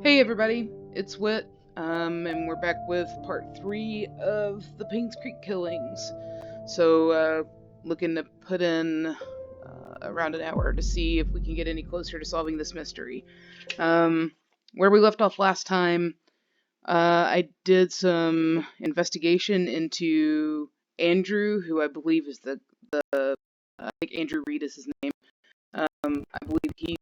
Hey everybody, it's Wit, and we're back with part 3 of the Painscreek killings. Looking to put in around an hour to see if we can get any closer to solving this mystery. Where we left off last time, I did some investigation into Andrew, who I believe is I think Andrew Reed is his name. I believe he's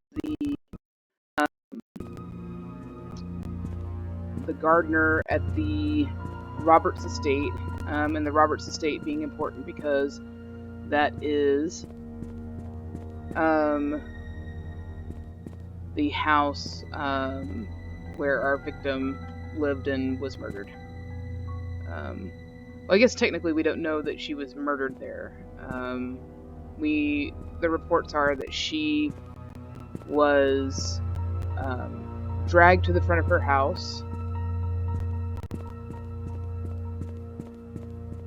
the gardener at the Roberts estate, and the Roberts estate being important because that is the house where our victim lived and was murdered. Well, I guess technically we don't know that she was murdered there. The reports are that she was dragged to the front of her house,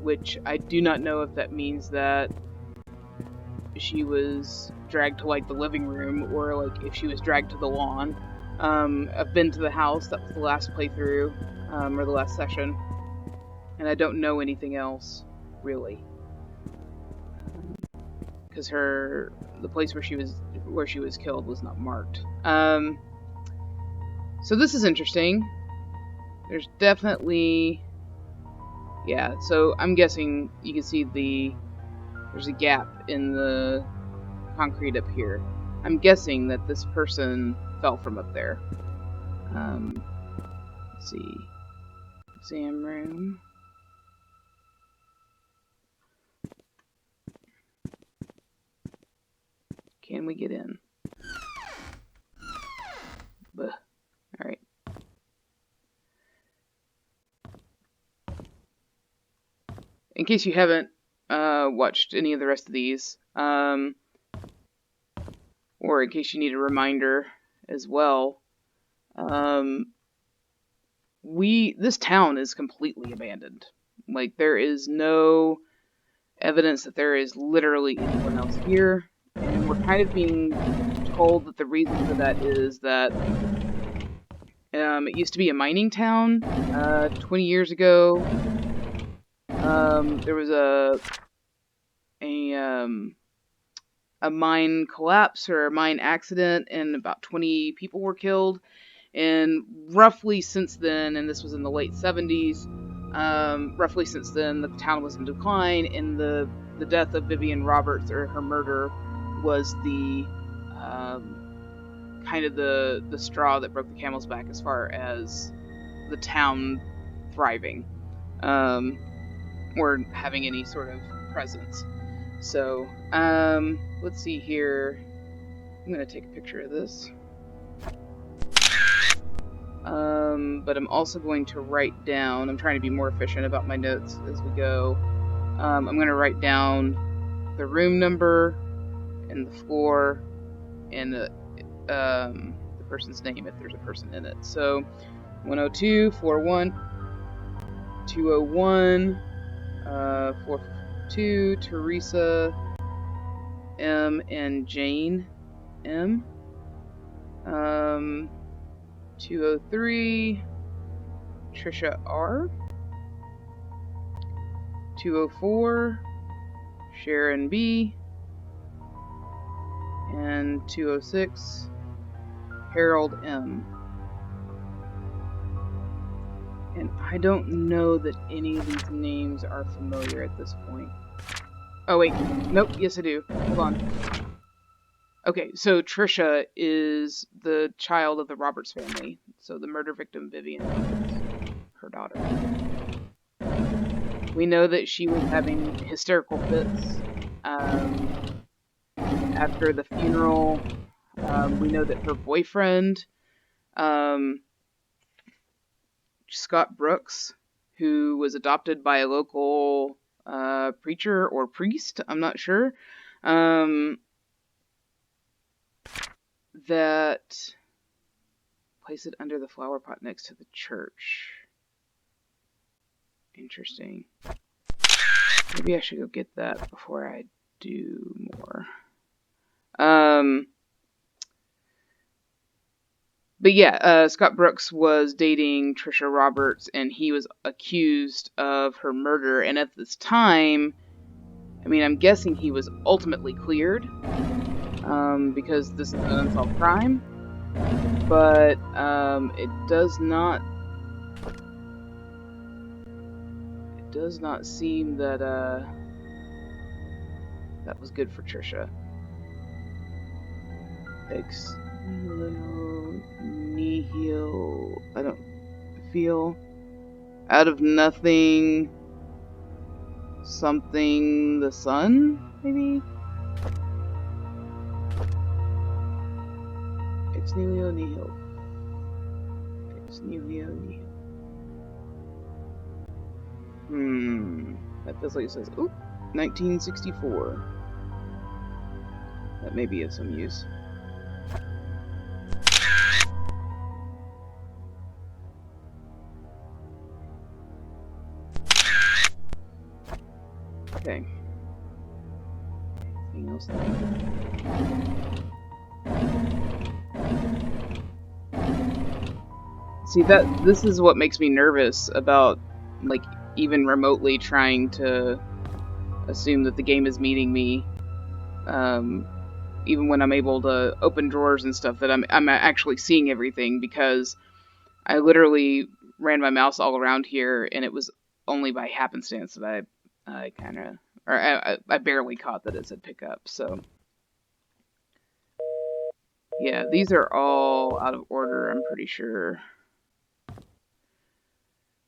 which I do not know if that means that she was dragged to like the living room or like if she was dragged to the lawn. I've been to the house. That was the last playthrough, or the last session, and I don't know anything else really, because the place where she was killed was not marked. So this is interesting. There's definitely, yeah. So I'm guessing you can see there's a gap in the concrete up here. I'm guessing that this person fell from up there. Let's see. Exam room. Can we get in? Alright. In case you haven't watched any of the rest of these, or in case you need a reminder as well, this town is completely abandoned. Like, there is no evidence that there is literally anyone else here, and we're kind of being told that the reason for that is that it used to be a mining town 20 years ago. There was a mine collapse or a mine accident, and about 20 people were killed. And roughly since then, and this was in the late 70s, roughly since then, the town was in decline, and the death of Vivian Roberts, or her murder, was the kind of the straw that broke the camel's back as far as the town thriving, or having any sort of presence. So, let's see here. I'm going to take a picture of this. But I'm also going to write down, I'm trying to be more efficient about my notes as we go. I'm going to write down the room number and the floor and the person's name if there's a person in it. So 102, 41, 201, 42, Teresa M and Jane M. 203, Trisha R. 204, Sharon B. And 206, Harold M. And I don't know that any of these names are familiar at this point. Oh wait, nope, yes I do. Hold on. Okay, so Trisha is the child of the Roberts family. So the murder victim, Vivian Roberts, her daughter. We know that she was having hysterical fits after the funeral. We know that her boyfriend, Scott Brooks, who was adopted by a local preacher or priest, I'm not sure, that place it under the flower pot next to the church. Interesting. Maybe I should go get that before I do more. But yeah, Scott Brooks was dating Trisha Roberts, and he was accused of her murder. And at this time, I mean, I'm guessing he was ultimately cleared, because this is an unsolved crime. But it does not seem that that was good for Trisha. Ex nihilo. I don't feel. Out of nothing. Something. The sun, maybe. Ex nihilo nihil. Ex nihilo nihil. That feels like it says, ooh, 1964. That may be of some use. Okay. Anything else? See, this is what makes me nervous about, like, even remotely trying to assume that the game is meeting me. Even when I'm able to open drawers and stuff, that I'm actually seeing everything, because I literally ran my mouse all around here, and it was only by happenstance that I kind of, or I barely caught that it said pick up. So yeah, these are all out of order, I'm pretty sure.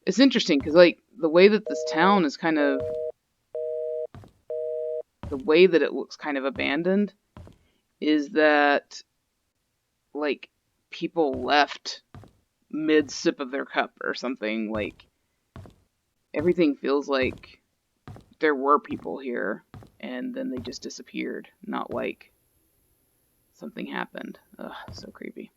It's interesting because, like, the way that this town is kind of, the way that it looks kind of abandoned is that, like, people left mid sip of their cup or something. Like, everything feels like there were people here and then they just disappeared, not like something happened. Ugh, so creepy.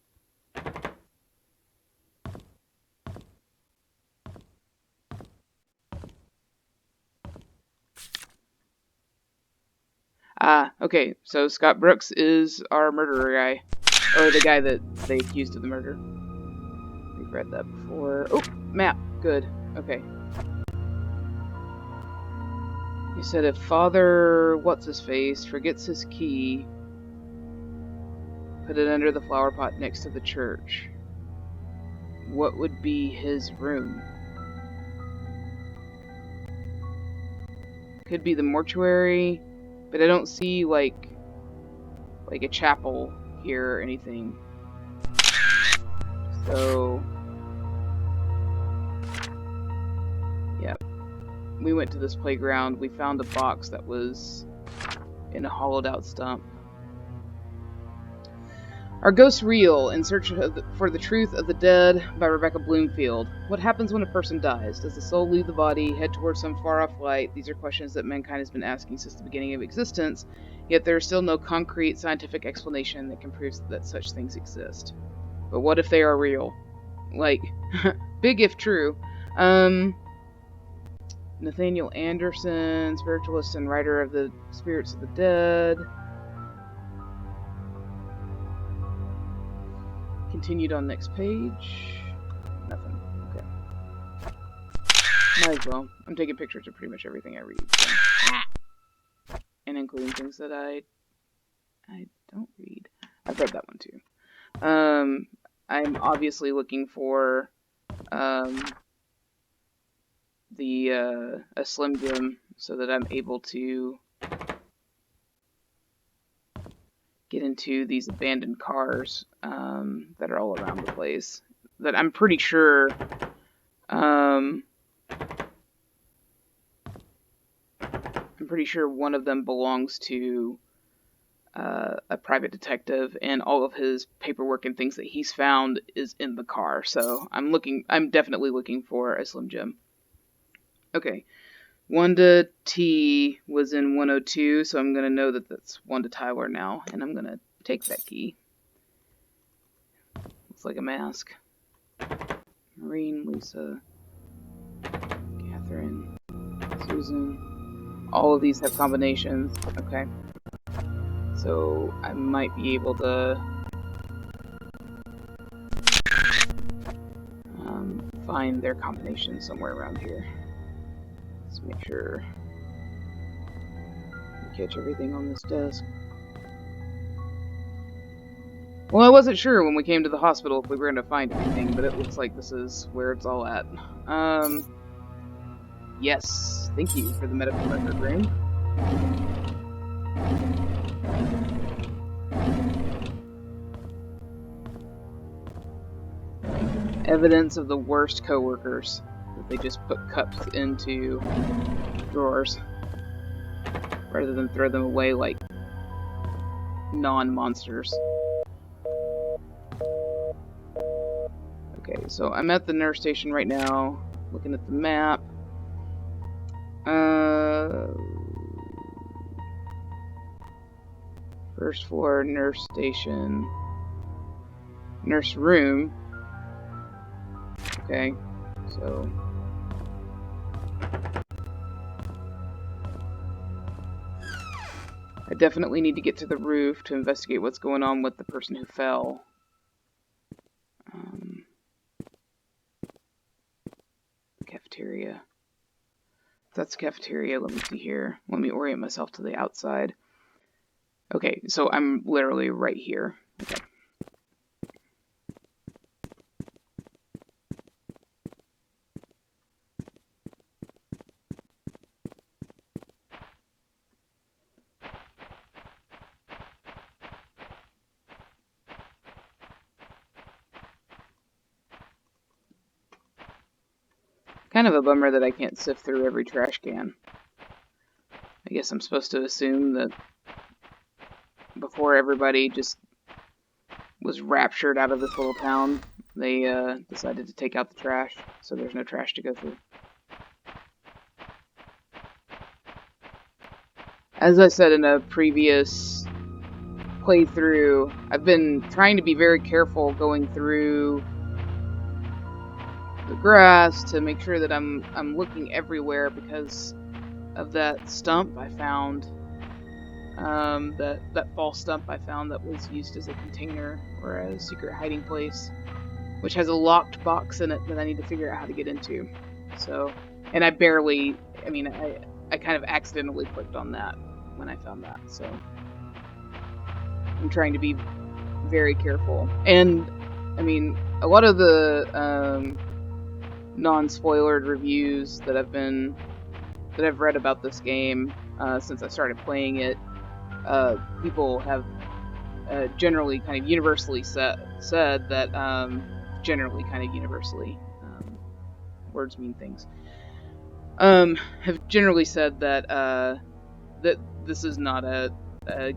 Ah, okay, so Scott Brooks is our murderer guy. Or the guy that they accused of the murder. We've read that before. Oh, map. Good. Okay. He said if Father What's-His-Face forgets his key, put it under the flower pot next to the church. What would be his room? Could be the mortuary, but I don't see like a chapel here or anything. So yeah, we went to this playground. We found a box that was in a hollowed out stump. Are Ghosts Real? In Search for the Truth of the Dead by Rebecca Bloomfield. What happens when a person dies? Does the soul leave the body, head towards some far-off light? These are questions that mankind has been asking since the beginning of existence, yet there is still no concrete scientific explanation that can prove that such things exist. But what if they are real? Like, big if true. Nathaniel Anderson, spiritualist and writer of the Spirits of the Dead. Continued on next page. Nothing. Okay. Might as well. I'm taking pictures of pretty much everything I read. So. And including things that I don't read. I've read that one too. I'm obviously looking for a Slim Jim so that I'm able to get into these abandoned cars that are all around the place. That I'm pretty sure one of them belongs to a private detective, and all of his paperwork and things that he's found is in the car. So I'm definitely looking for a Slim Jim. Okay. Wanda T was in 102, so I'm going to know that that's Wanda Tyler now, and I'm going to take that key. Looks like a mask. Maureen, Lisa, Catherine, Susan. All of these have combinations. Okay. So I might be able to find their combination somewhere around here. Let's make sure we catch everything on this desk. Well, I wasn't sure when we came to the hospital if we were going to find anything, but it looks like this is where it's all at. Yes, thank you for the medical record room. Evidence of the worst coworkers, that they just put cups into drawers rather than throw them away like non-monsters. Okay, so I'm at the nurse station right now, looking at the map. First floor, nurse station, nurse room. Okay, so I definitely need to get to the roof to investigate what's going on with the person who fell. Cafeteria. If that's the cafeteria, let me see here. Let me orient myself to the outside. Okay, so I'm literally right here. Okay. Kind of a bummer that I can't sift through every trash can. I guess I'm supposed to assume that before everybody just was raptured out of this little town, they decided to take out the trash, so there's no trash to go through. As I said in a previous playthrough, I've been trying to be very careful going through the grass to make sure that I'm looking everywhere because of that stump I found. That false stump I found that was used as a container or a secret hiding place, which has a locked box in it that I need to figure out how to get into. So, and I kind of accidentally clicked on that when I found that. So I'm trying to be very careful. And I mean, a lot of the non-spoilered reviews that I've read about this game since I started playing it, people have generally kind of universally said that words mean things, have generally said that that this is not a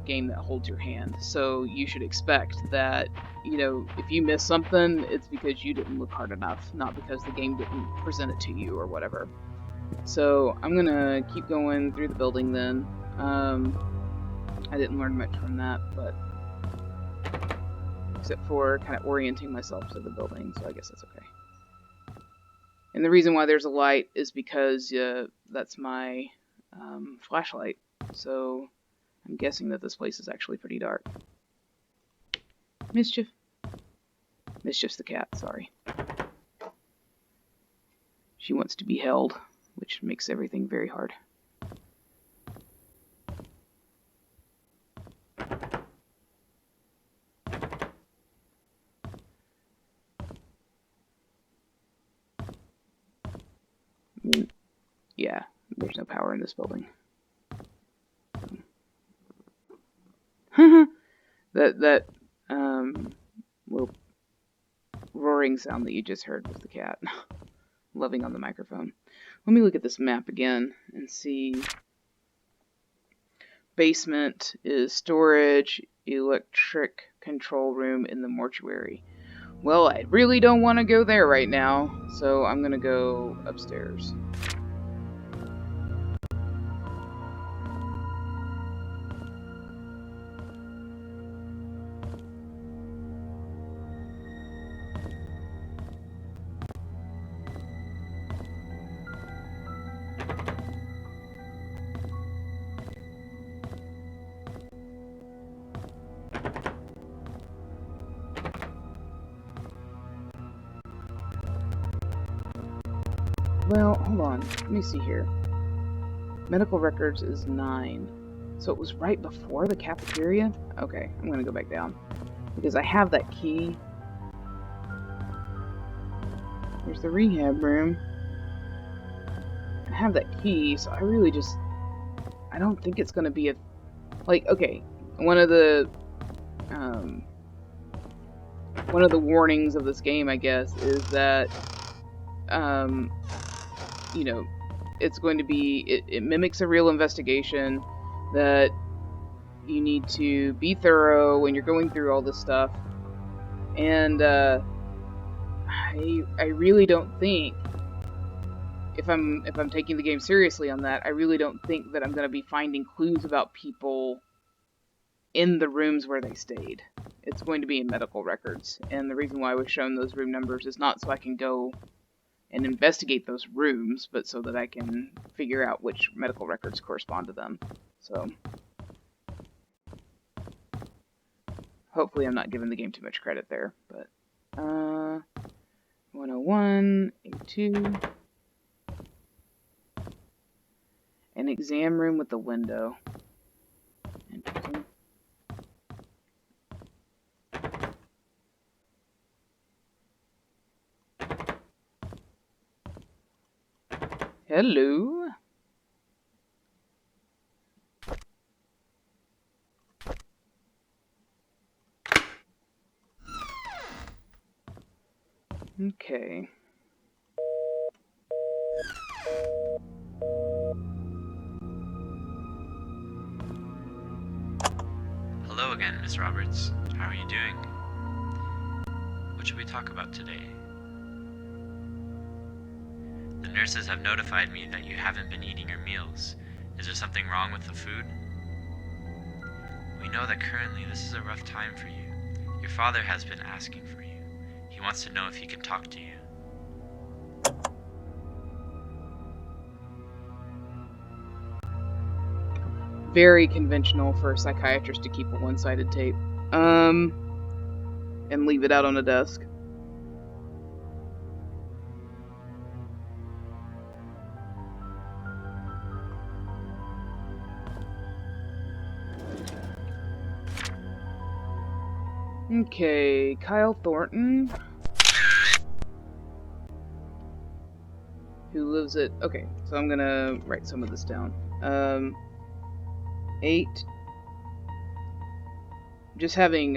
game that holds your hand, so you should expect that, you know, if you miss something, it's because you didn't look hard enough, not because the game didn't present it to you or whatever. So I'm gonna keep going through the building then. I didn't learn much from that, but except for kind of orienting myself to the building, so I guess that's okay. And the reason why there's a light is because that's my flashlight, so I'm guessing that this place is actually pretty dark. Mischief. Mischief's the cat, sorry. She wants to be held, which makes everything very hard. Yeah, there's no power in this building. that little roaring sound that you just heard was the cat loving on the microphone. Let me look at this map again and see. Basement is storage, electric control room in the mortuary. Well, I really don't want to go there right now, so I'm gonna go upstairs. Well, hold on. Let me see here. Medical records is 9. So it was right before the cafeteria? Okay, I'm gonna go back down. Because I have that key. There's the rehab room. I have that key, so I really just... I don't think it's gonna be a... Like, okay, one of the warnings of this game, I guess, is that, you know, it's going to be... It mimics a real investigation, that you need to be thorough when you're going through all this stuff. And, I really don't think... If I'm taking the game seriously on that, I really don't think that I'm going to be finding clues about people in the rooms where they stayed. It's going to be in medical records, and the reason why I was shown those room numbers is not so I can go and investigate those rooms, but so that I can figure out which medical records correspond to them. So, hopefully I'm not giving the game too much credit there, but, 101, 82... An exam room with a window. Interesting. Hello. Okay. Hello again, Miss Roberts. How are you doing? What should we talk about today? The nurses have notified me that you haven't been eating your meals. Is there something wrong with the food? We know that currently this is a rough time for you. Your father has been asking for you. He wants to know if he can talk to you. Very conventional for a psychiatrist to keep a one-sided tape. And leave it out on a desk. Okay, Kyle Thornton. Who lives at... Okay, so I'm gonna write some of this down. 8. Just having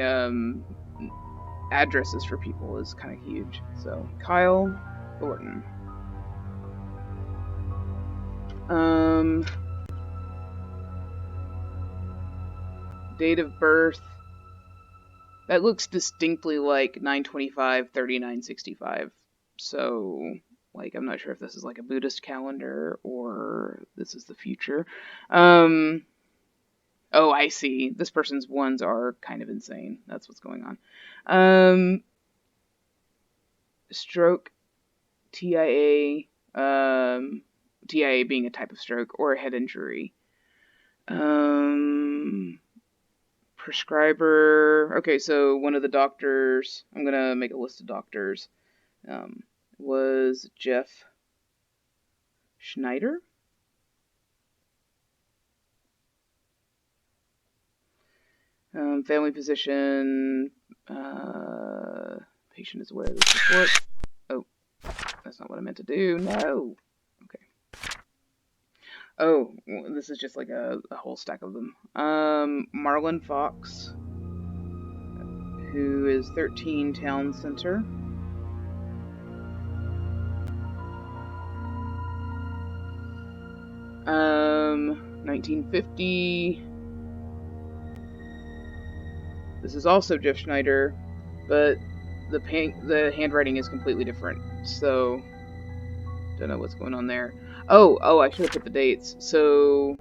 addresses for people is kind of huge. So, Kyle Thornton. Date of birth. That looks distinctly like 9/25/3965. So, like, I'm not sure if this is like a Buddhist calendar or this is the future. Oh, I see. This person's ones are kind of insane. That's what's going on. Stroke, TIA, TIA being a type of stroke or a head injury. Prescriber. Okay, so one of the doctors, I'm gonna make a list of doctors, was Jeff Schneider. Family physician, patient is aware of this report. Oh, that's not what I meant to do. No. Okay. Oh, this is just like a whole stack of them. Marlon Fox, who is 13 Town Center. Um, 1950. This is also Jeff Schneider, but the handwriting is completely different. So, don't know what's going on there. Oh, I should have put the dates. So,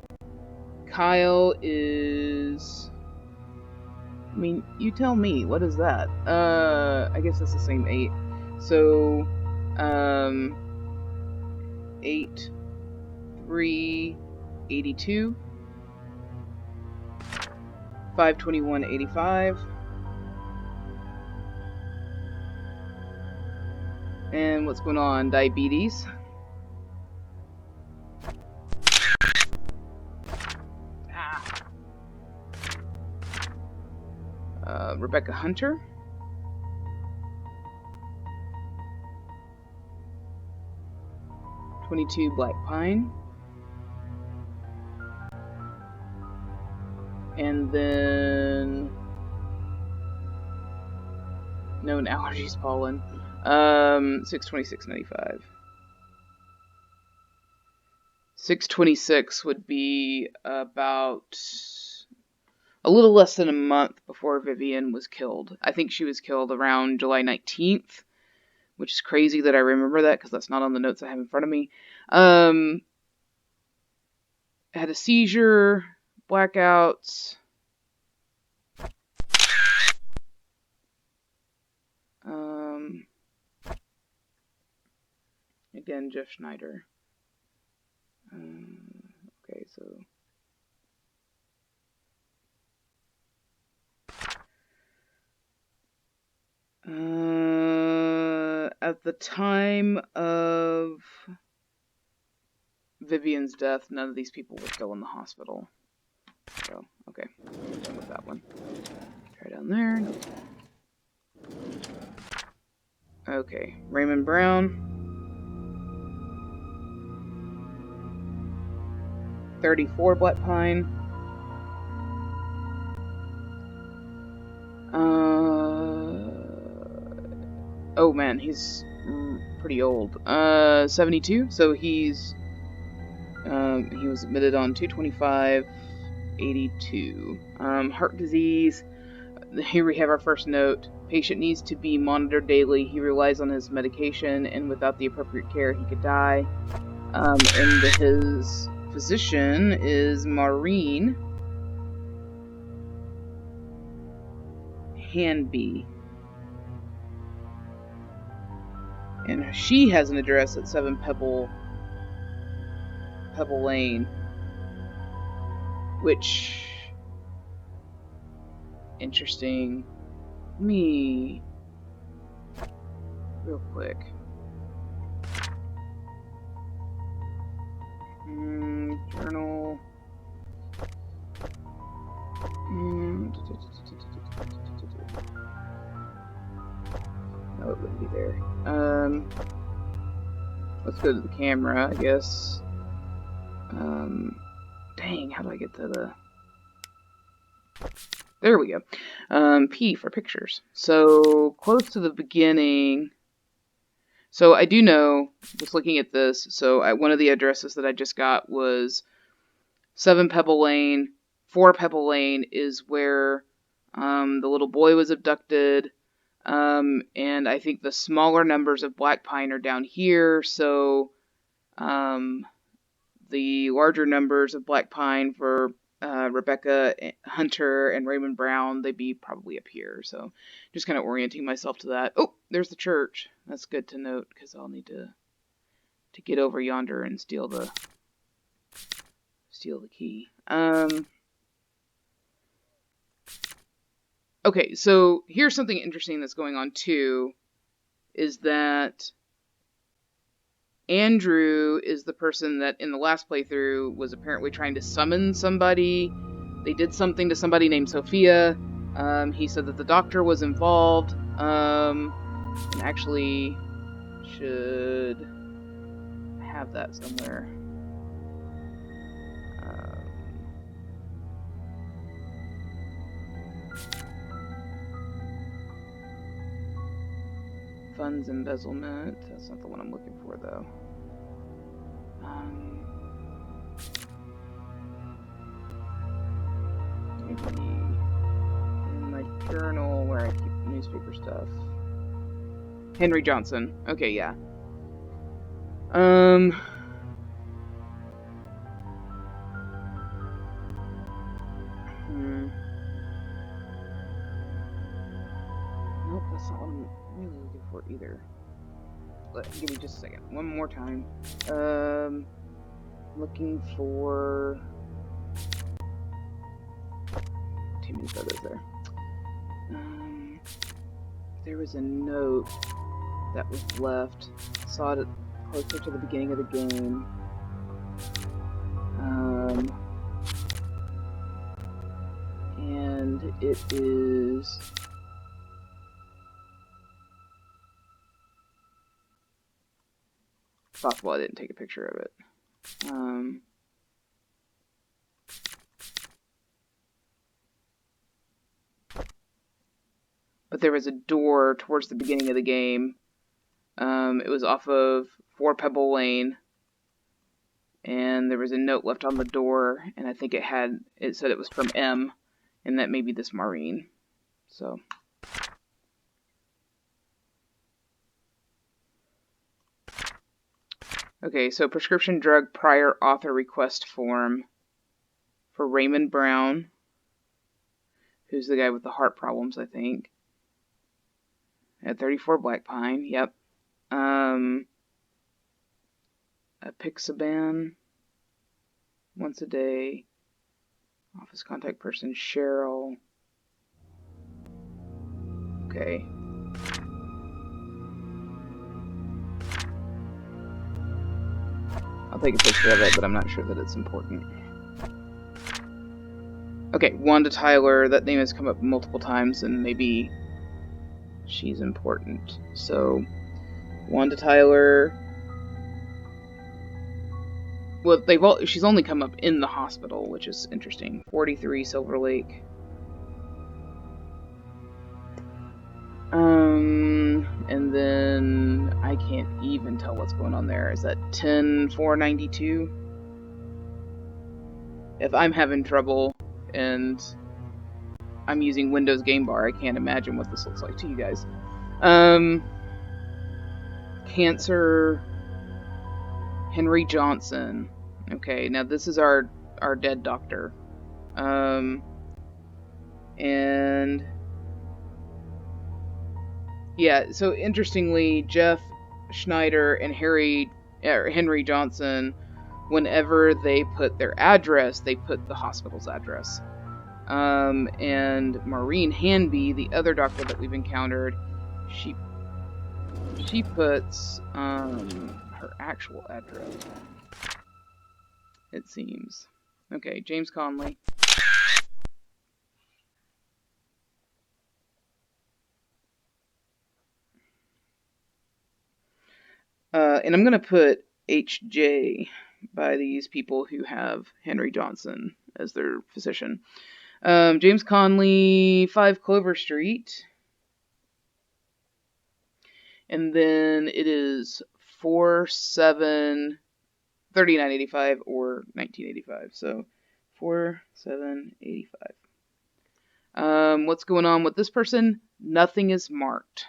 Kyle is... I mean, you tell me. What is that? I guess it's the same 8. So, 8/3/82, 5/21/85, and what's going on? Diabetes. Rebecca Hunter. (22) Black Pine. And then known allergies pollen. 6/26/95. 6/26 would be about a little less than a month before Vivian was killed. I think she was killed around July 19th, which is crazy that I remember that because that's not on the notes I have in front of me. Had a seizure, blackouts. Again, Jeff Schneider. Okay, so at the time of Vivian's death, none of these people were still in the hospital. So, okay, done with that one. Try down there. No. Okay, Raymond Brown. 34 Black Pine. Oh man, he's pretty old. 72. So he was admitted on 2/25/82. Heart disease. Here we have our first note. Patient needs to be monitored daily. He relies on his medication, and without the appropriate care, he could die. And his physician is Maureen Hanby. And she has an address at 7 Pebble Lane, which, interesting. Me, real quick. Journal. No, it wouldn't be there. Let's go to the camera, I guess. Dang, how do I get to the... There we go. P for pictures. So, close to the beginning. So, I do know, just looking at this, so one of the addresses that I just got was 7 Pebble Lane. 4 Pebble Lane is where the little boy was abducted. And I think the smaller numbers of Black Pine are down here, so the larger numbers of Black Pine for Rebecca Hunter and Raymond Brown, they'd be probably up here. So just kind of orienting myself to that. Oh, there's the church. That's good to note because I'll need to get over yonder and steal the key. Okay, so here's something interesting that's going on too, is that Andrew is the person that in the last playthrough was apparently trying to summon somebody. They did something to somebody named Sophia. He said that the doctor was involved, and actually should have that somewhere. Funds embezzlement. That's not the one I'm looking for, though. Maybe in my journal where I keep newspaper stuff. Henry Johnson. Okay, yeah. Nope, that's not what I'm really looking for either. Give me just a second. One more time. Looking for... Too many photos there. There was a note that was left. Saw it closer to the beginning of the game. And it is possible I didn't take a picture of it. But there was a door towards the beginning of the game. It was off of 4 Pebble Lane. And there was a note left on the door, and I think it said it was from M, and that may be this Maureen. So. Okay, so prescription drug prior author request form for Raymond Brown, who's the guy with the heart problems, I think. At 34 Black Pine, yep. Apixaban, once a day. Office contact person, Cheryl. Okay. I'll take a picture of it, but I'm not sure that it's important. Okay, Wanda Tyler, that name has come up multiple times, and maybe she's important. So, Wanda Tyler. Well, she's only come up in the hospital, which is interesting. 43 Silver Lake. And then I can't even tell what's going on there. Is that 10-492? If I'm having trouble and I'm using Windows Game Bar, I can't imagine what this looks like to you guys. Cancer, Henry Johnson. Okay, now this is our dead doctor. And yeah, so interestingly, Jeff Schneider and Henry Johnson, whenever they put their address, they put the hospital's address. And Maureen Hanby, the other doctor that we've encountered, she puts her actual address, it seems. Okay, James Conley. And I'm going to put HJ by these people who have Henry Johnson as their physician. James Conley, 5 Clover Street. And then it is 4/7/3985 or 1985. So 4/7/85. What's going on with this person? Nothing is marked.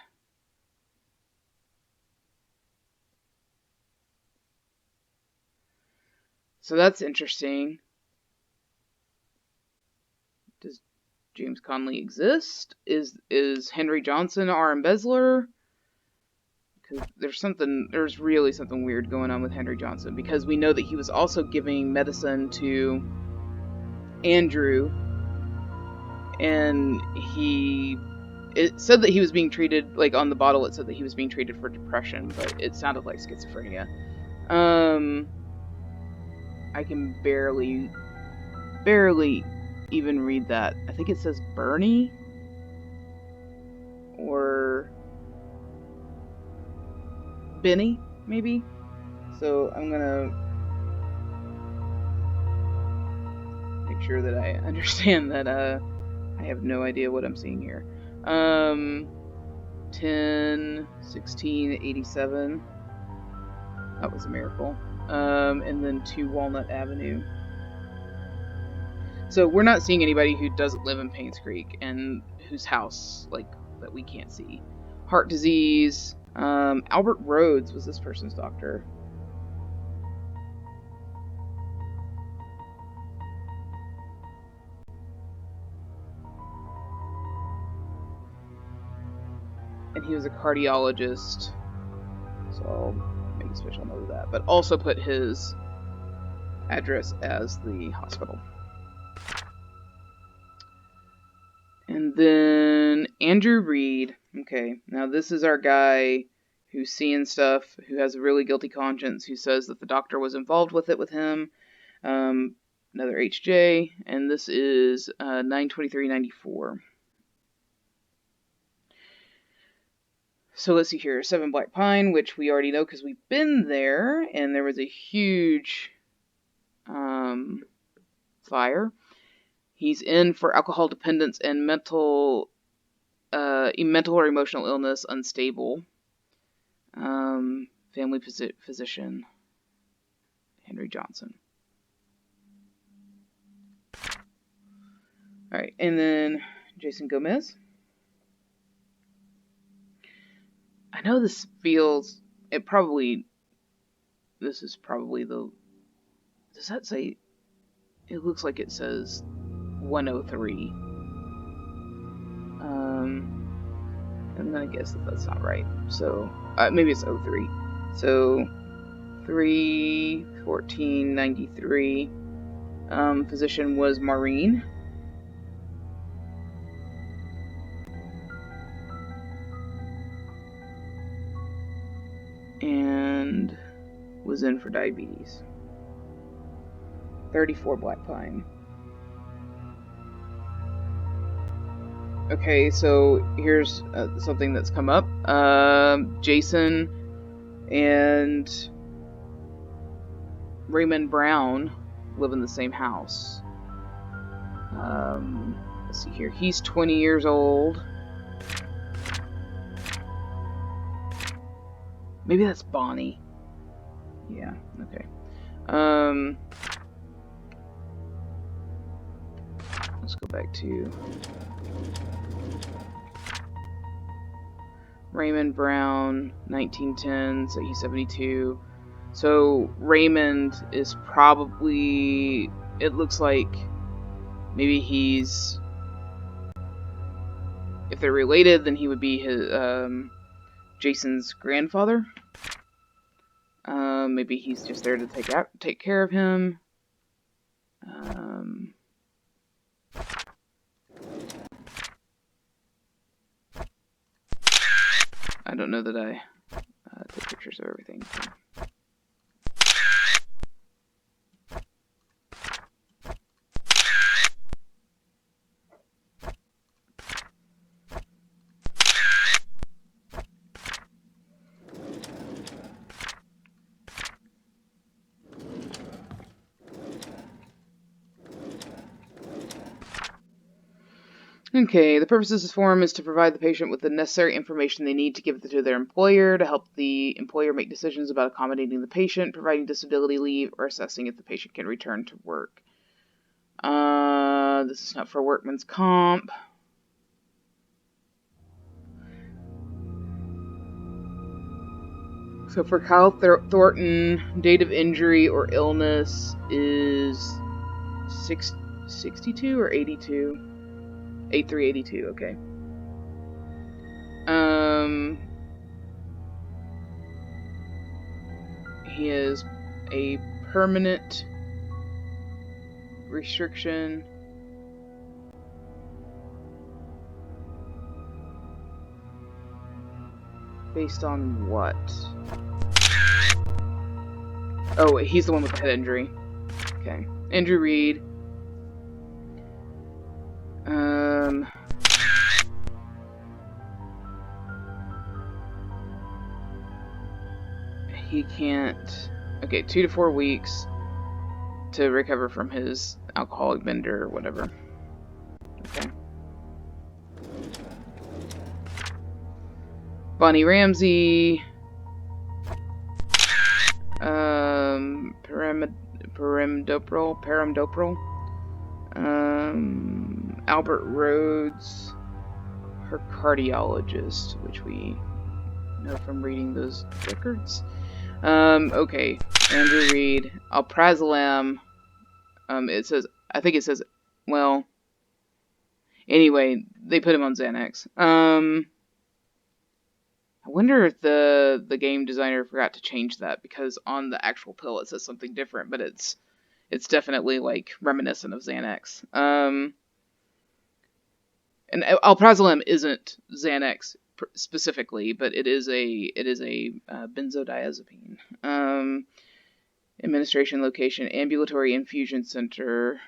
So that's interesting. Does James Conley exist? Is Henry Johnson our embezzler? Because there's really something weird going on with Henry Johnson, because we know that he was also giving medicine to Andrew, and it said that he was being treated, like on the bottle it said that he was being treated for depression, but it sounded like schizophrenia. I can barely even read that. I think it says Bernie or Benny, maybe. So I'm gonna make sure that I understand that I have no idea what I'm seeing here. 10/16/87. That was a miracle. And then 2 Walnut Avenue. So we're not seeing anybody who doesn't live in Painscreek and whose house, like, that we can't see. Heart disease. Albert Rhodes was this person's doctor. And he was a cardiologist. So I'll make a special note of that. But also put his address as the hospital. And then Andrew Reed. Okay, now this is our guy who's seeing stuff, who has a really guilty conscience, who says that the doctor was involved with him. Another HJ, and this is 9/23/94. So let's see here. 7 Black Pine, which we already know because we've been there, and there was a huge fire. He's in for alcohol dependence and mental or emotional illness, unstable. Family physician, Henry Johnson. Alright, and then Jason Gomez. I know this feels, this is probably the, does that say, it looks like it says 103. I'm gonna guess that that's not right. So, maybe it's 03. So, 3/14/93. Physician was Maureen. And was in for diabetes. 34 Black Pine. Okay, so here's something that's come up. Jason and Raymond Brown live in the same house. Let's see here. He's 20 years old. Maybe that's Bonnie. Yeah, okay. Let's go back to Raymond Brown, 1910, so he's 72. So Raymond is probably, it looks like maybe he's, if they're related, then he would be his, Jason's grandfather. Maybe he's just there to take care of him. I don't know that I take pictures of everything. So. Okay, the purpose of this form is to provide the patient with the necessary information they need to give it to their employer, to help the employer make decisions about accommodating the patient, providing disability leave, or assessing if the patient can return to work. This is not for workman's comp. So for Kyle Thornton, date of injury or illness is 62 or 82? 8382, okay. He has a permanent restriction. Based on what? Oh, wait, he's the one with the head injury. Okay. Andrew Reed. He can't. Okay, 2 to 4 weeks to recover from his alcoholic bender or whatever. Okay. Bonnie Ramsey. Paramdoprol. Albert Rhodes, her cardiologist, which we know from reading those records. Okay, Andrew Reed, alprazolam. It says, I think it says, well, anyway, they put him on Xanax. I wonder if the game designer forgot to change that, because on the actual pill it says something different, but it's definitely like reminiscent of Xanax. And alprazolam isn't Xanax specifically, but it is a benzodiazepine. Administration location, ambulatory infusion center.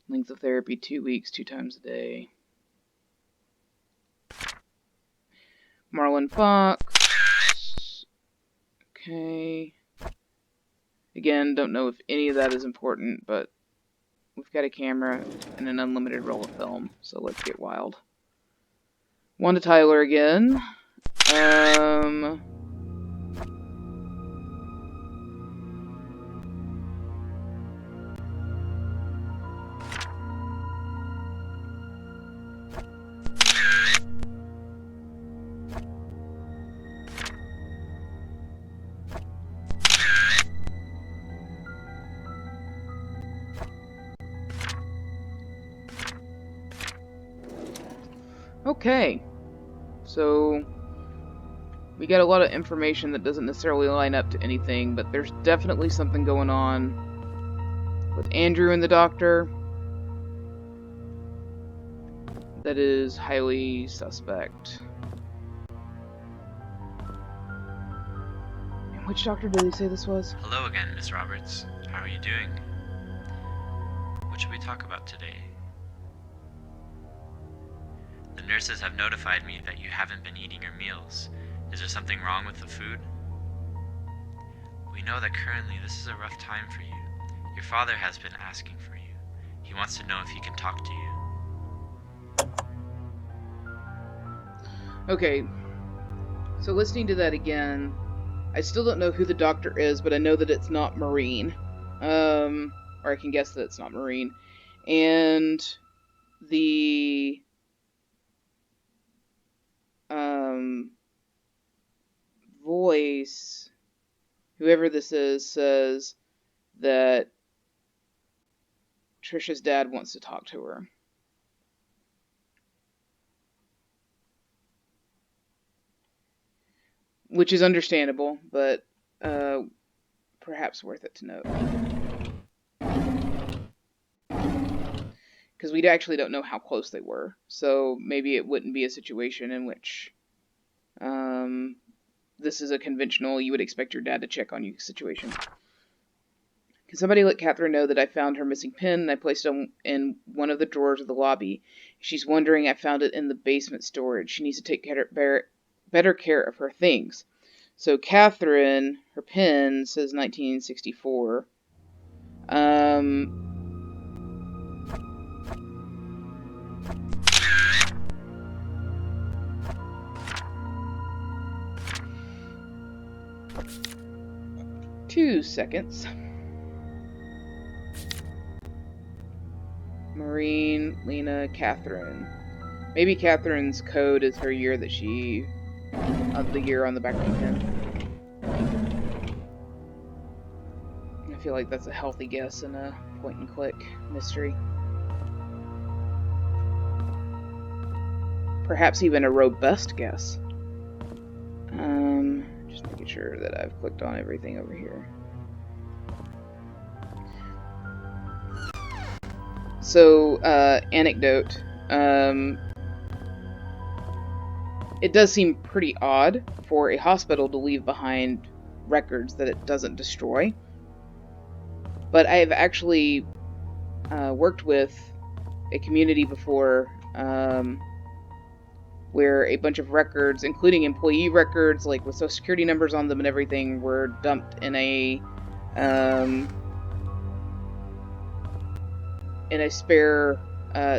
Length of therapy, 2 weeks, 2 times a day. Marlon Fox. Okay. Again, don't know if any of that is important, but we've got a camera and an unlimited roll of film, so let's get wild. Wanda Tyler again. Okay, so we got a lot of information that doesn't necessarily line up to anything, but there's definitely something going on with Andrew and the doctor that is highly suspect. And which doctor did they say this was? Hello again, Miss Roberts. How are you doing? What should we talk about today? The nurses have notified me that you haven't been eating your meals. Is there something wrong with the food? We know that currently this is a rough time for you. Your father has been asking for you. He wants to know if he can talk to you. Okay, so listening to that again, I still don't know who the doctor is, but I know that it's not Marine. Or I can guess that it's not Marine. And the voice, whoever this is, says that Trisha's dad wants to talk to her. Which is understandable, but perhaps worth it to note. Because we actually don't know how close they were, so maybe it wouldn't be a situation in which this is a conventional, you would expect your dad to check on you situation. Can somebody let Catherine know that I found her missing pen and I placed it in one of the drawers of the lobby? She's wondering I found it in the basement storage. She needs to take better care of her things. So Catherine, her pen says 1964. 2 seconds. Maureen, Lena, Catherine. Maybe Catherine's code is her year that she... the year on the back of the pen. I feel like that's a healthy guess in a point-and-click mystery. Perhaps even a robust guess. Just making sure that I've clicked on everything over here. So, anecdote. It does seem pretty odd for a hospital to leave behind records that it doesn't destroy. But I have actually worked with a community before where a bunch of records, including employee records, like with social security numbers on them and everything, were dumped in a spare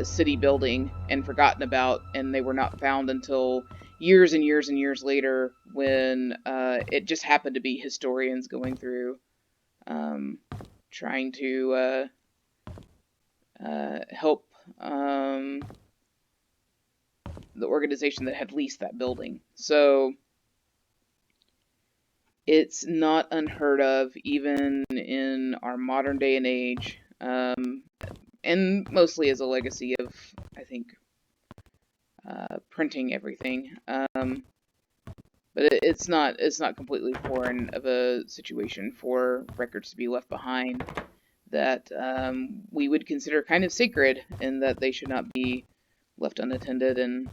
city building and forgotten about, and they were not found until years and years and years later when it just happened to be historians going through trying to help the organization that had leased that building. So it's not unheard of even in our modern day and age, and mostly as a legacy of, I think, printing everything. But it's not completely foreign of a situation for records to be left behind that we would consider kind of sacred, and that they should not be left unattended, and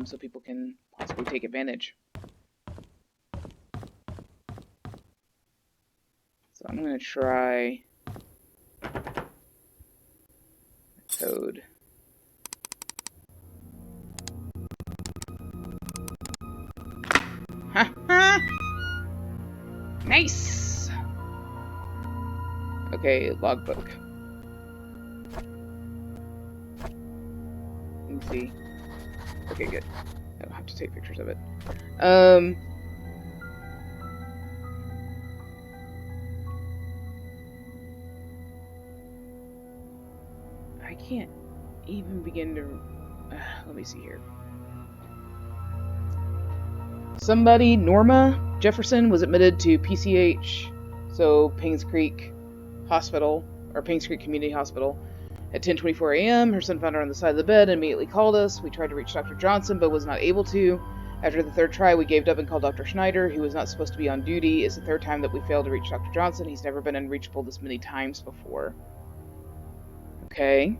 so people can possibly take advantage. So I'm going to try code. Ha ha! Nice! Okay, logbook. Let me see. Okay, good. I don't have to take pictures of it. I can't even begin to... let me see here. Somebody, Norma Jefferson, was admitted to PCH, so Painscreek Hospital, or Painscreek Community Hospital, at 10:24 a.m. Her son found her on the side of the bed and immediately called us. We tried to reach Dr. Johnson, but was not able to. After the third try, we gave up and called Dr. Schneider, who was not supposed to be on duty. It's the third time that we failed to reach Dr. Johnson. He's never been unreachable this many times before. Okay.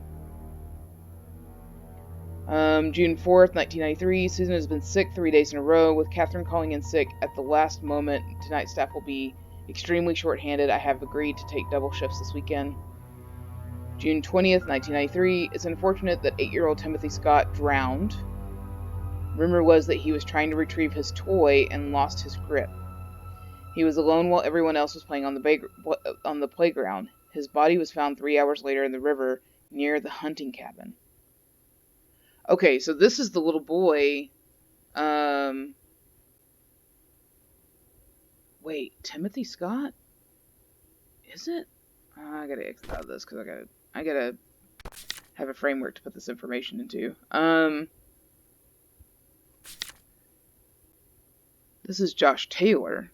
June 4th, 1993. Susan has been sick 3 days in a row, with Catherine calling in sick at the last moment. Tonight's staff will be extremely short-handed. I have agreed to take double shifts this weekend. June 20th, 1993. It's unfortunate that 8-year-old Timothy Scott drowned. Rumor was that he was trying to retrieve his toy and lost his grip. He was alone while everyone else was playing on the playground. His body was found 3 hours later in the river near the hunting cabin. Okay, so this is the little boy. Wait, Timothy Scott? Is it? I gotta exit out of this because I gotta have a framework to put this information into. This is Josh Taylor.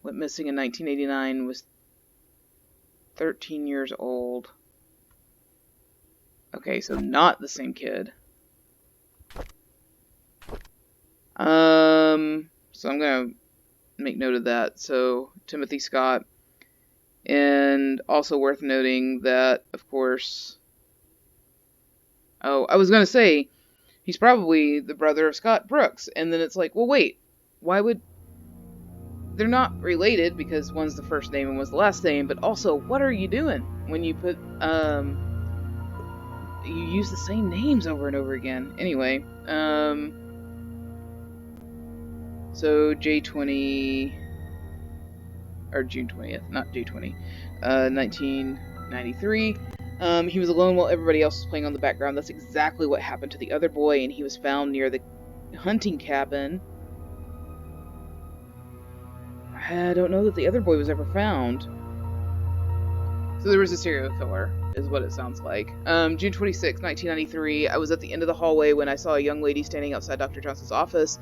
Went missing in 1989, was 13 years old. Okay, so not the same kid. So I'm gonna make note of that. So Timothy Scott. And also worth noting that, of course... Oh, I was gonna say, he's probably the brother of Scott Brooks. And then it's like, well, wait, why would... They're not related because one's the first name and one's the last name, but also, what are you doing when you put, you use the same names over and over again? Anyway, so J20, or June 20th, not J20, 1993. He was alone while everybody else was playing on the background. That's exactly what happened to the other boy, and he was found near the hunting cabin. I don't know that the other boy was ever found. So there was a serial killer, is what it sounds like. June 26, 1993, I was at the end of the hallway when I saw a young lady standing outside Dr. Johnson's office.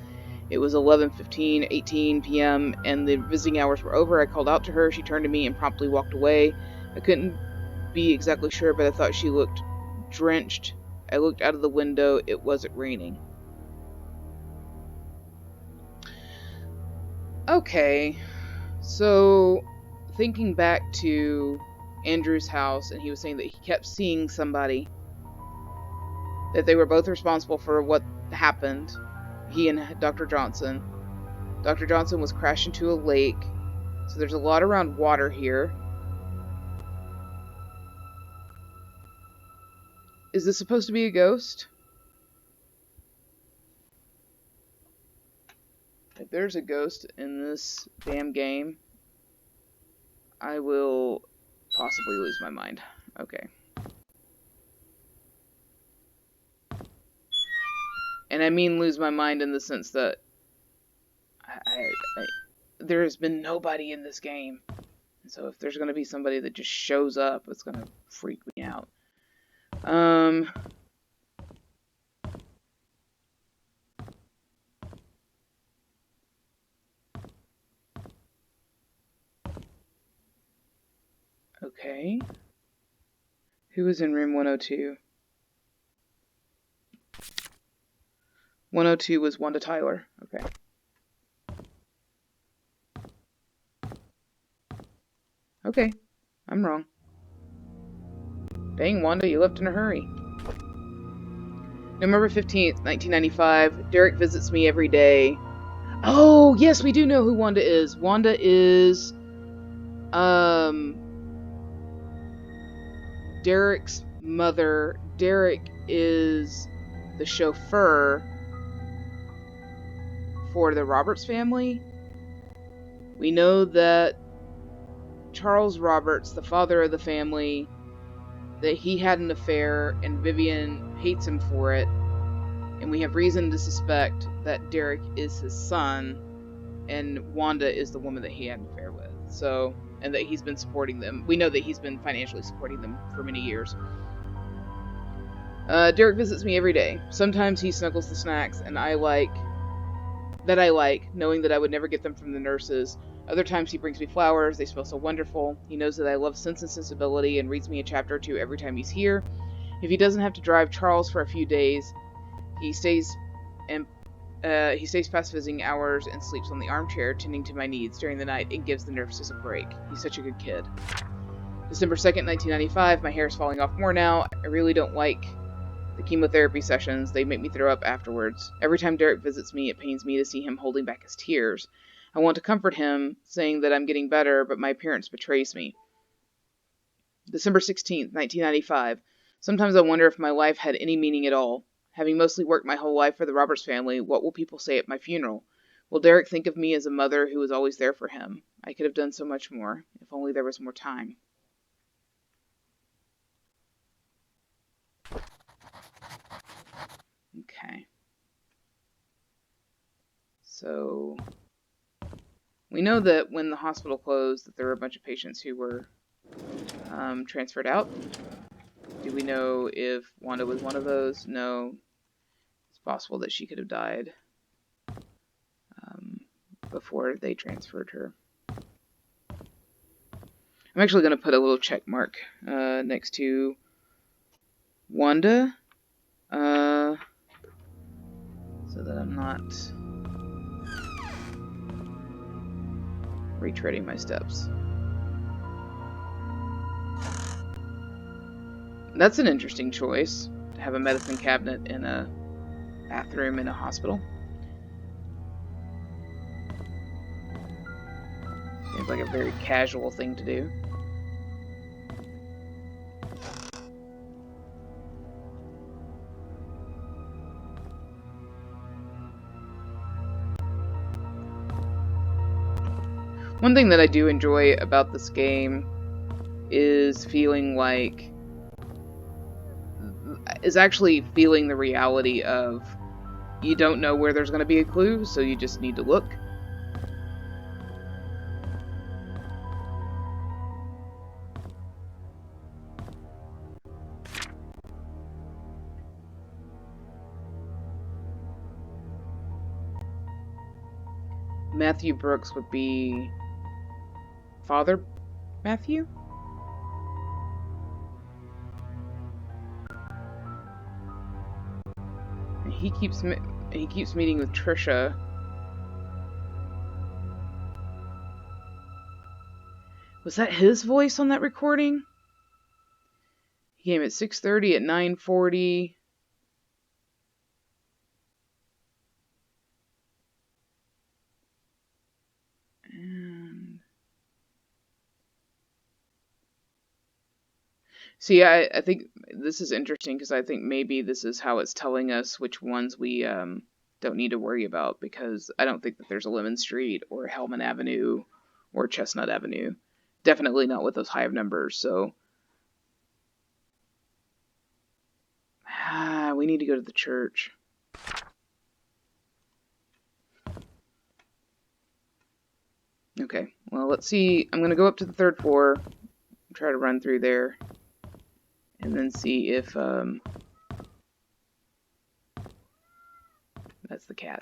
It was 11:15, 18 p.m., and the visiting hours were over. I called out to her. She turned to me and promptly walked away. I couldn't be exactly sure, but I thought she looked drenched. I looked out of the window. It wasn't raining. Okay, so thinking back to Andrew's house, and he was saying that he kept seeing somebody, that they were both responsible for what happened, he and Dr. Johnson. Dr. Johnson was crashed into a lake, so there's a lot around water here. Is this supposed to be a ghost? If there's a ghost in this damn game, I will possibly lose my mind. Okay. And I mean lose my mind in the sense that there has been nobody in this game. So if there's going to be somebody that just shows up, it's going to freak me out. Okay. Who was in room 102? 102 was Wanda Tyler. Okay. Okay. I'm wrong. Dang, Wanda, you left in a hurry. November 15th, 1995. Derek visits me every day. Oh, yes, we do know who Wanda is. Wanda is... Derek's mother. Derek is the chauffeur for the Roberts family. We know that Charles Roberts, the father of the family, that he had an affair and Vivian hates him for it. And we have reason to suspect that Derek is his son and Wanda is the woman that he had an affair with. So, and that he's been supporting them. We know that he's been financially supporting them for many years. Derek visits me every day. Sometimes he snuggles the snacks, and I like, knowing that I would never get them from the nurses. Other times he brings me flowers. They smell so wonderful. He knows that I love Sense and Sensibility and reads me a chapter or two every time he's here. If he doesn't have to drive Charles for a few days, he stays past visiting hours and sleeps on the armchair, tending to my needs during the night and gives the nurses a break. He's such a good kid. December 2nd, 1995. My hair is falling off more now. I really don't like the chemotherapy sessions. They make me throw up afterwards. Every time Derek visits me, it pains me to see him holding back his tears. I want to comfort him, saying that I'm getting better, but my appearance betrays me. December 16th, 1995. Sometimes I wonder if my life had any meaning at all. Having mostly worked my whole life for the Roberts family, what will people say at my funeral? Will Derek think of me as a mother who was always there for him? I could have done so much more, if only there was more time. Okay. So, we know that when the hospital closed, that there were a bunch of patients who were transferred out. Do we know if Wanda was one of those? No. It's possible that she could have died before they transferred her. I'm actually going to put a little check mark next to Wanda so that I'm not retreading my steps. That's an interesting choice, to have a medicine cabinet in a bathroom in a hospital. Seems like a very casual thing to do. One thing that I do enjoy about this game is actually feeling the reality of you don't know where there's going to be a clue, so you just need to look. Matthew Brooks would be Father Matthew? And he keeps meeting with Trisha. Was that his voice on that recording? He came at 6:30, at 9:40. See, I think this is interesting because I think maybe this is how it's telling us which ones we don't need to worry about, because I don't think that there's a Lemon Street or Hellman Avenue or Chestnut Avenue. Definitely not with those high of numbers, so we need to go to the church. Okay, well, let's see. I'm going to go up to the 3rd floor, try to run through there, and then see if, that's the cat.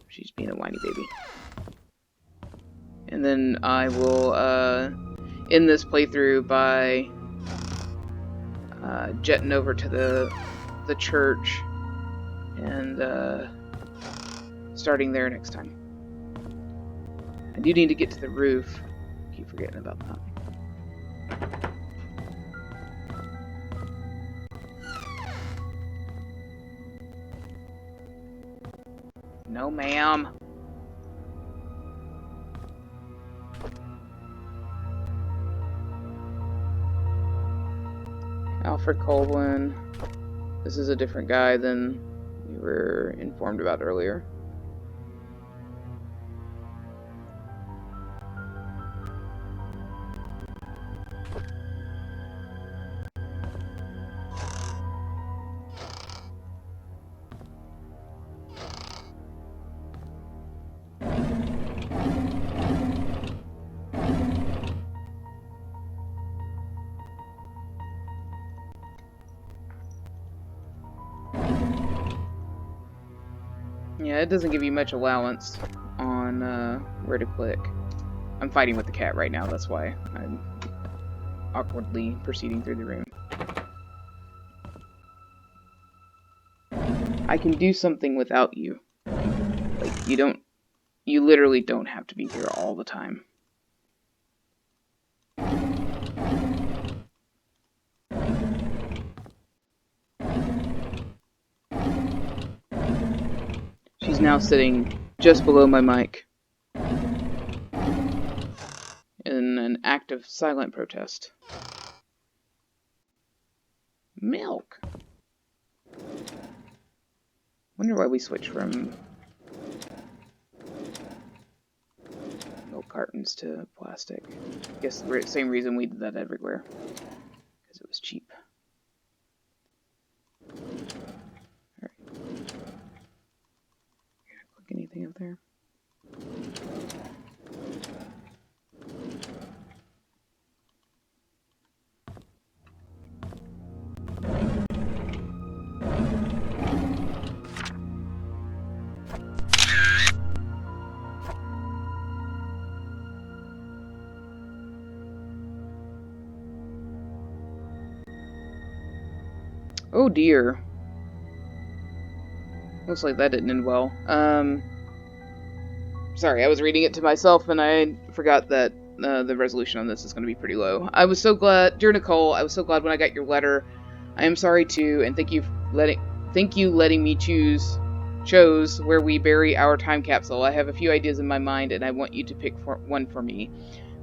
She's being a whiny baby. And then I will, end this playthrough by, jetting over to the church and, starting there next time. I do need to get to the roof. I keep forgetting about that. No, ma'am. Alfred Colwyn. This is a different guy than we were informed about earlier. Yeah, it doesn't give you much allowance on where to click. I'm fighting with the cat right now, that's why I'm awkwardly proceeding through the room. I can do something without you. Like, you literally don't have to be here all the time. She's now sitting just below my mic in an act of silent protest. Milk! Wonder why we switched from milk cartons to plastic. Guess the same reason we did that everywhere. Because it was cheap. Alright. Click anything up there? Oh dear. Looks like that didn't end well. Sorry, I was reading it to myself and I forgot that the resolution on this is going to be pretty low. I was so glad, dear Nicole, I was so glad when I got your letter. I am sorry too, and thank you letting me chose where we bury our time capsule. I have a few ideas in my mind and I want you to pick one for me.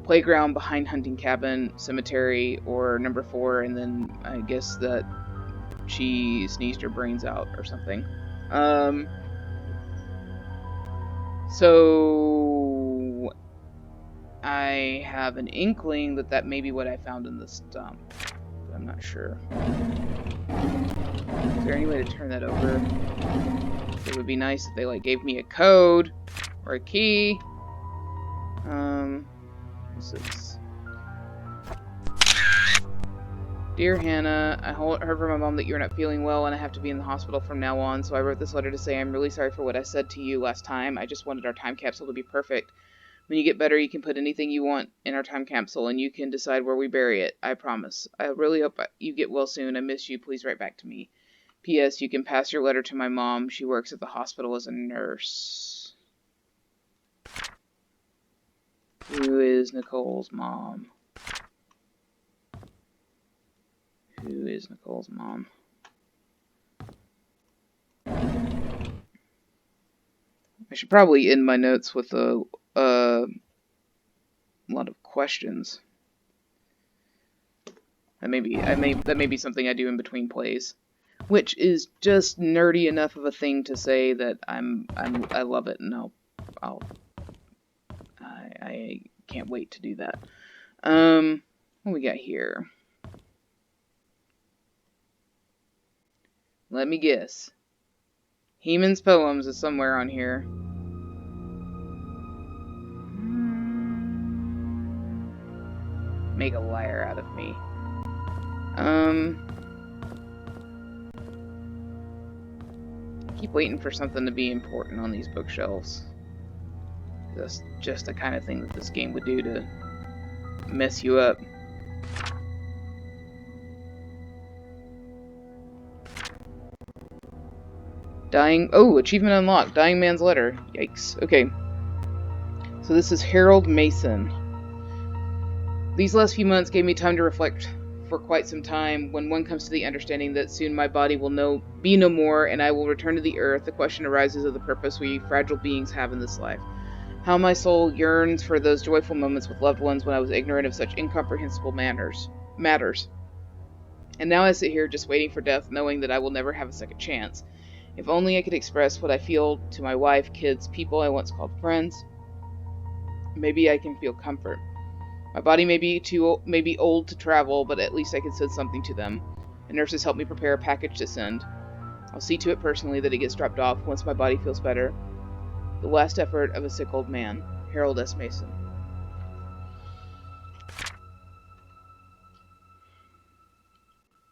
Playground, behind hunting cabin, cemetery, or number 4, and then I guess that she sneezed her brains out or something. So I have an inkling that that may be what I found in the stump, but I'm not sure. Is there any way to turn that over? It would be nice if they like gave me a code or a key. This is... Dear Hannah, I heard from my mom that you're not feeling well and I have to be in the hospital from now on, so I wrote this letter to say I'm really sorry for what I said to you last time. I just wanted our time capsule to be perfect. When you get better, you can put anything you want in our time capsule and you can decide where we bury it. I promise. I really hope you get well soon. I miss you. Please write back to me. P.S. You can pass your letter to my mom. She works at the hospital as a nurse. Who is Nicole's mom? Who is Nicole's mom? I should probably end my notes with a lot of questions. That may be something I do in between plays, which is just nerdy enough of a thing to say that I love it, and I can't wait to do that. What we got here? Let me guess. Heman's Poems is somewhere on here. Make a liar out of me. I keep waiting for something to be important on these bookshelves. That's just the kind of thing that this game would do to mess you up. Achievement unlocked. Dying man's letter. Yikes. Okay. So this is Harold Mason. These last few months gave me time to reflect for quite some time. When one comes to the understanding that soon my body will be no more and I will return to the earth, the question arises of the purpose we fragile beings have in this life. How my soul yearns for those joyful moments with loved ones when I was ignorant of such incomprehensible matters. And now I sit here just waiting for death, knowing that I will never have a second chance. If only I could express what I feel to my wife, kids, people I once called friends. Maybe I can feel comfort. My body may be old to travel, but at least I can send something to them. The nurses help me prepare a package to send. I'll see to it personally that it gets dropped off once my body feels better. The last effort of a sick old man. Harold S. Mason.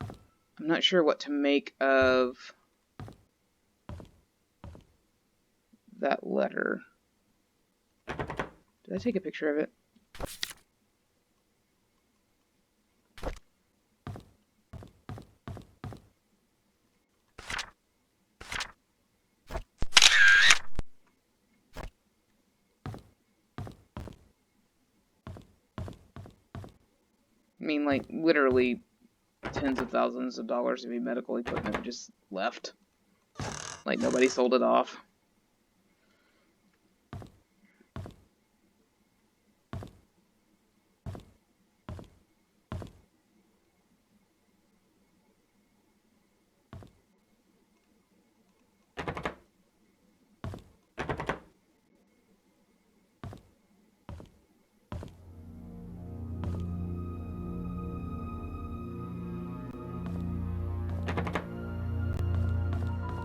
I'm not sure what to make of that letter. Did I take a picture of it? I mean, like, literally tens of thousands of dollars of medical equipment just left. Like, nobody sold it off.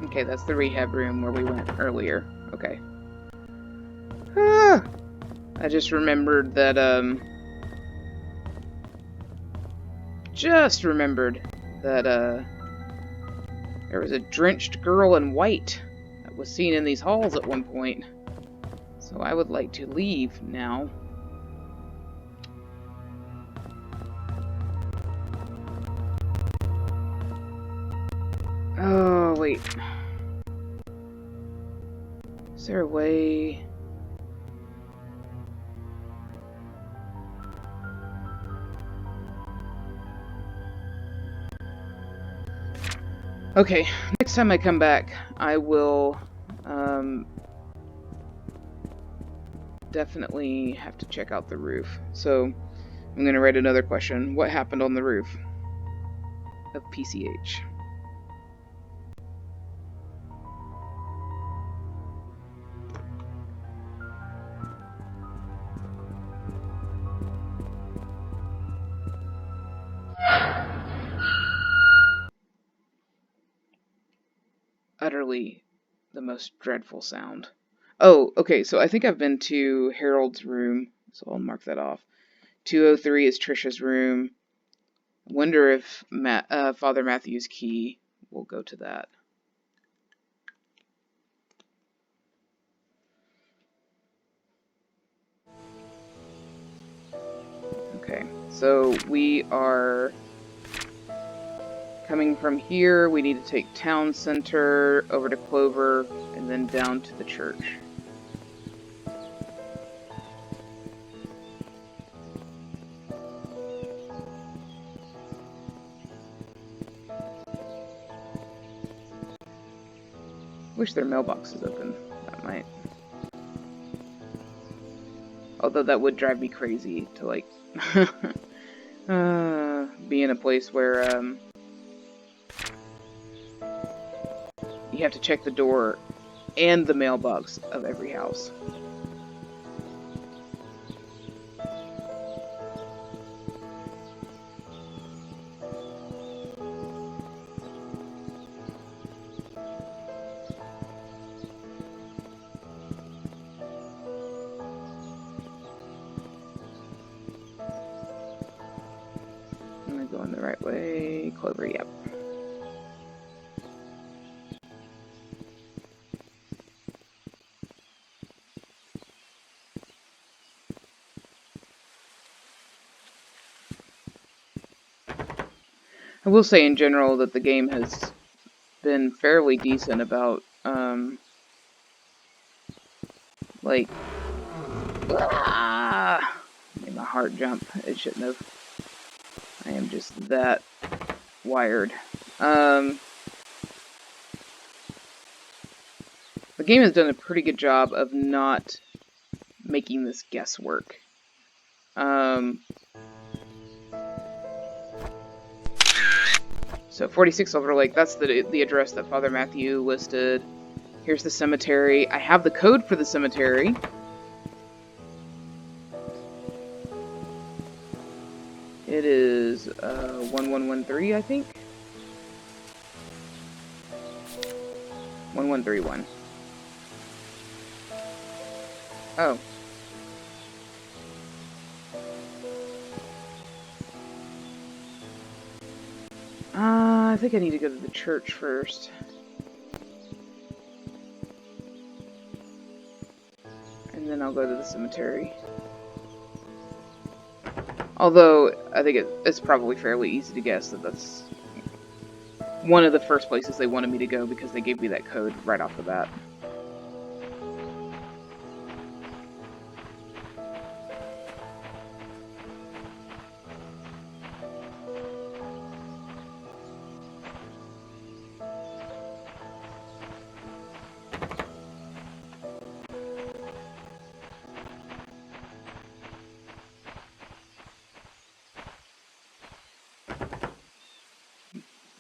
Okay, that's the rehab room where we went earlier. Okay. Ah! I just remembered that, there was a drenched girl in white that was seen in these halls at one point. So I would like to leave now. Oh, wait. Is there a way? Okay, next time I come back, I will definitely have to check out the roof. So I'm going to write another question. What happened on the roof of PCH? Utterly the most dreadful sound. Oh, okay, so I think I've been to Harold's room, so I'll mark that off. 203 is Trisha's room. I wonder if Father Matthew's key will go to that. Okay, so we are coming from here. We need to take Town Center over to Clover and then down to the church. Wish their mailbox is open. That might. Although that would drive me crazy to, like, be in a place where, you have to check the door and the mailbox of every house. Am I going the right way? Clover, yep. I will say in general that the game has been fairly decent about, like, made my heart jump. It shouldn't have. I am just that wired. The game has done a pretty good job of not making this guesswork. So 46 Silver Lake, that's the address that Father Matthew listed. Here's the cemetery. I have the code for the cemetery. It is 1113, I think. 1131. Oh. I think I need to go to the church first. then I'll go to the cemetery. Although, I think it's probably fairly easy to guess that that's one of the first places they wanted me to go because they gave me that code right off the bat.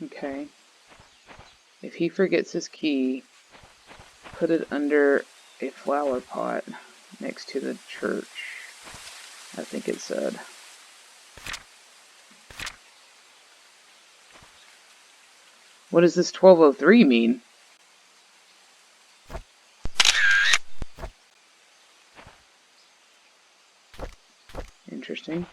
Okay. If he forgets his key, put it under a flower pot next to the church, I think it said. What does this 1203 mean? Interesting.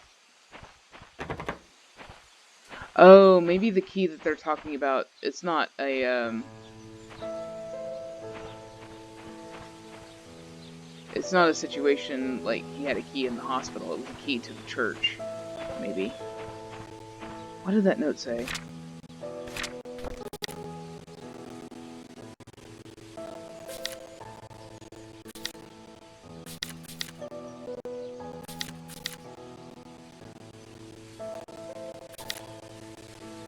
Oh, maybe the key that they're talking about, it's not a, it's not a situation like he had a key in the hospital. It was a key to the church. Maybe. What did that note say?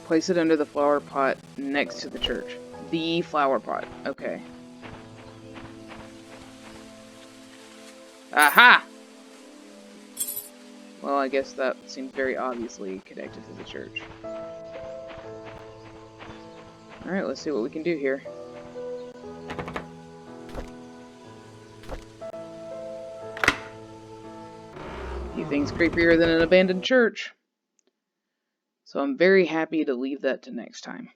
Place it under the flower pot next to the church. The flower pot. Okay. Aha! Well, I guess that seems very obviously connected to the church. Alright, let's see what we can do here. Few things creepier than an abandoned church. So I'm very happy to leave that to next time.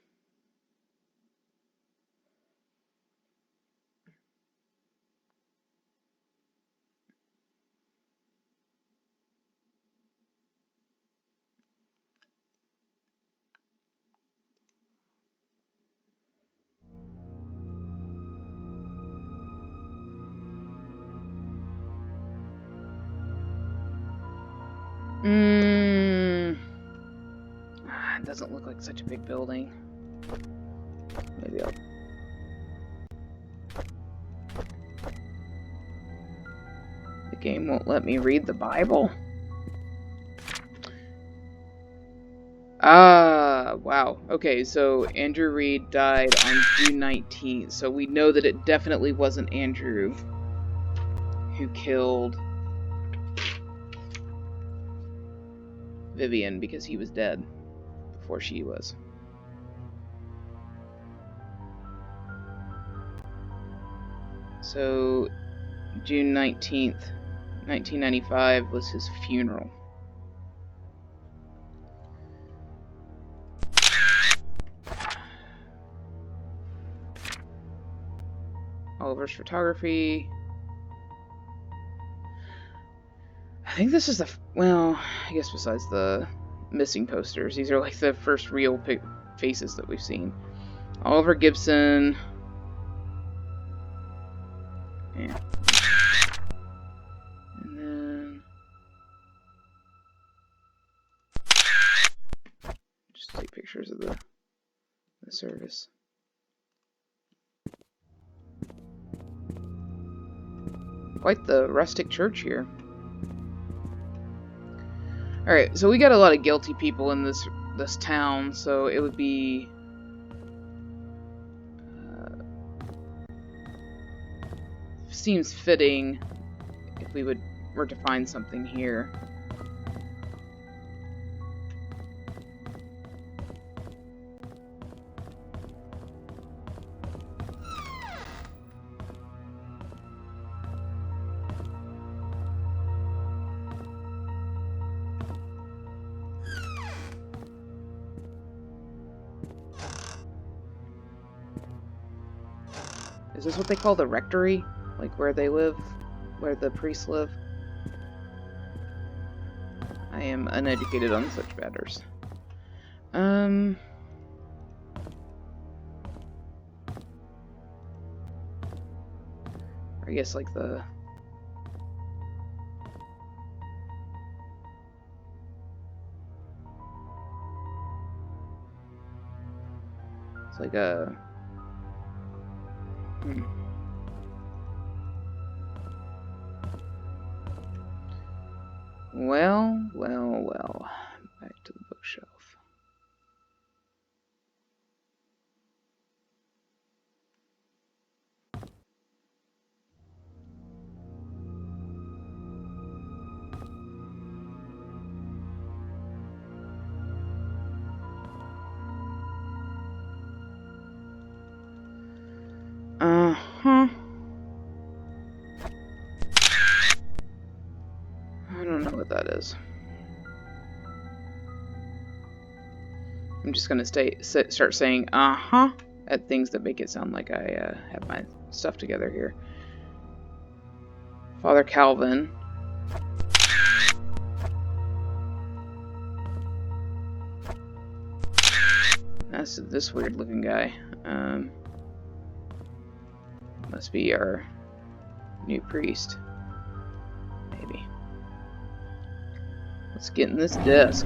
It doesn't look like such a big building. Maybe I'll... The game won't let me read the Bible? Ah, wow. Okay, so Andrew Reed died on June 19th, so we know that it definitely wasn't Andrew who killed Vivian because he was dead before she was. So, June 19th, 1995 was his funeral. Oliver's photography. I think this is the... Well, I guess besides the missing posters, these are like the first real faces that we've seen. Oliver Gibson. Yeah. And then... Just take pictures of the service. Quite the rustic church here. Alright, so we got a lot of guilty people in this town, so it would be... seems fitting if we were to find something here. Is this what they call the rectory? Like where they live? Where the priests live? I am uneducated on such matters. I guess like the It's like a... Well, well, well. Back to the bookshelf. Uh-huh. I don't know what that is. I'm just gonna start saying uh-huh at things that make it sound like I have my stuff together here. Father Calvin. That's this weird looking guy. Must be our new priest. Maybe. Let's get in this desk.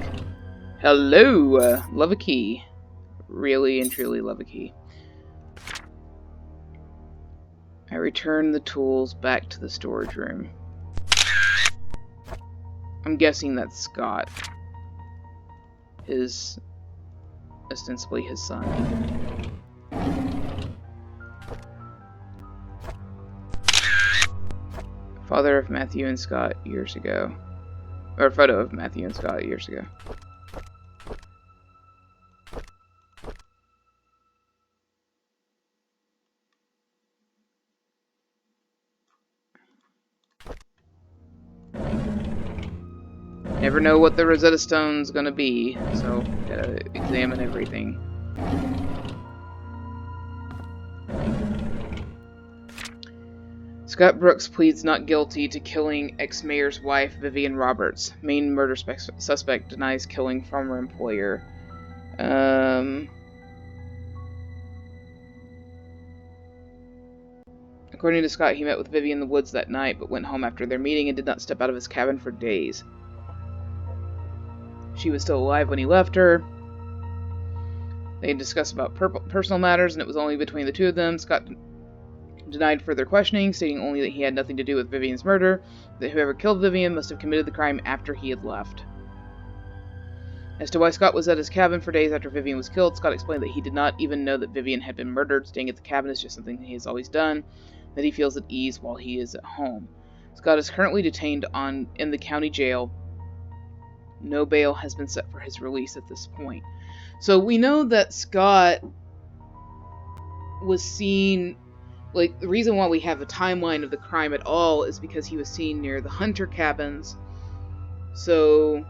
Hello! Love a key. Really and truly love a key. I return the tools back to the storage room. I'm guessing that's Scott. Ostensibly his son. Father of Matthew and Scott years ago. Or photo of Matthew and Scott years ago. Never know what the Rosetta Stone's gonna be, so gotta examine everything. Scott Brooks pleads not guilty to killing ex-mayor's wife, Vivian Roberts. Main murder suspect denies killing former employer. According to Scott, he met with Vivian in the woods that night, but went home after their meeting and did not step out of his cabin for days. She was still alive when he left her. They discussed about personal matters, and it was only between the two of them. Scott denied further questioning, stating only that he had nothing to do with Vivian's murder, that whoever killed Vivian must have committed the crime after he had left. As to why Scott was at his cabin for days after Vivian was killed, Scott explained that he did not even know that Vivian had been murdered. Staying at the cabin is just something he has always done, that he feels at ease while he is at home. Scott is currently detained in the county jail. No bail has been set for his release at this point. So we know that Scott was seen... Like, the reason why we have a timeline of the crime at all is because he was seen near the hunter cabins. So,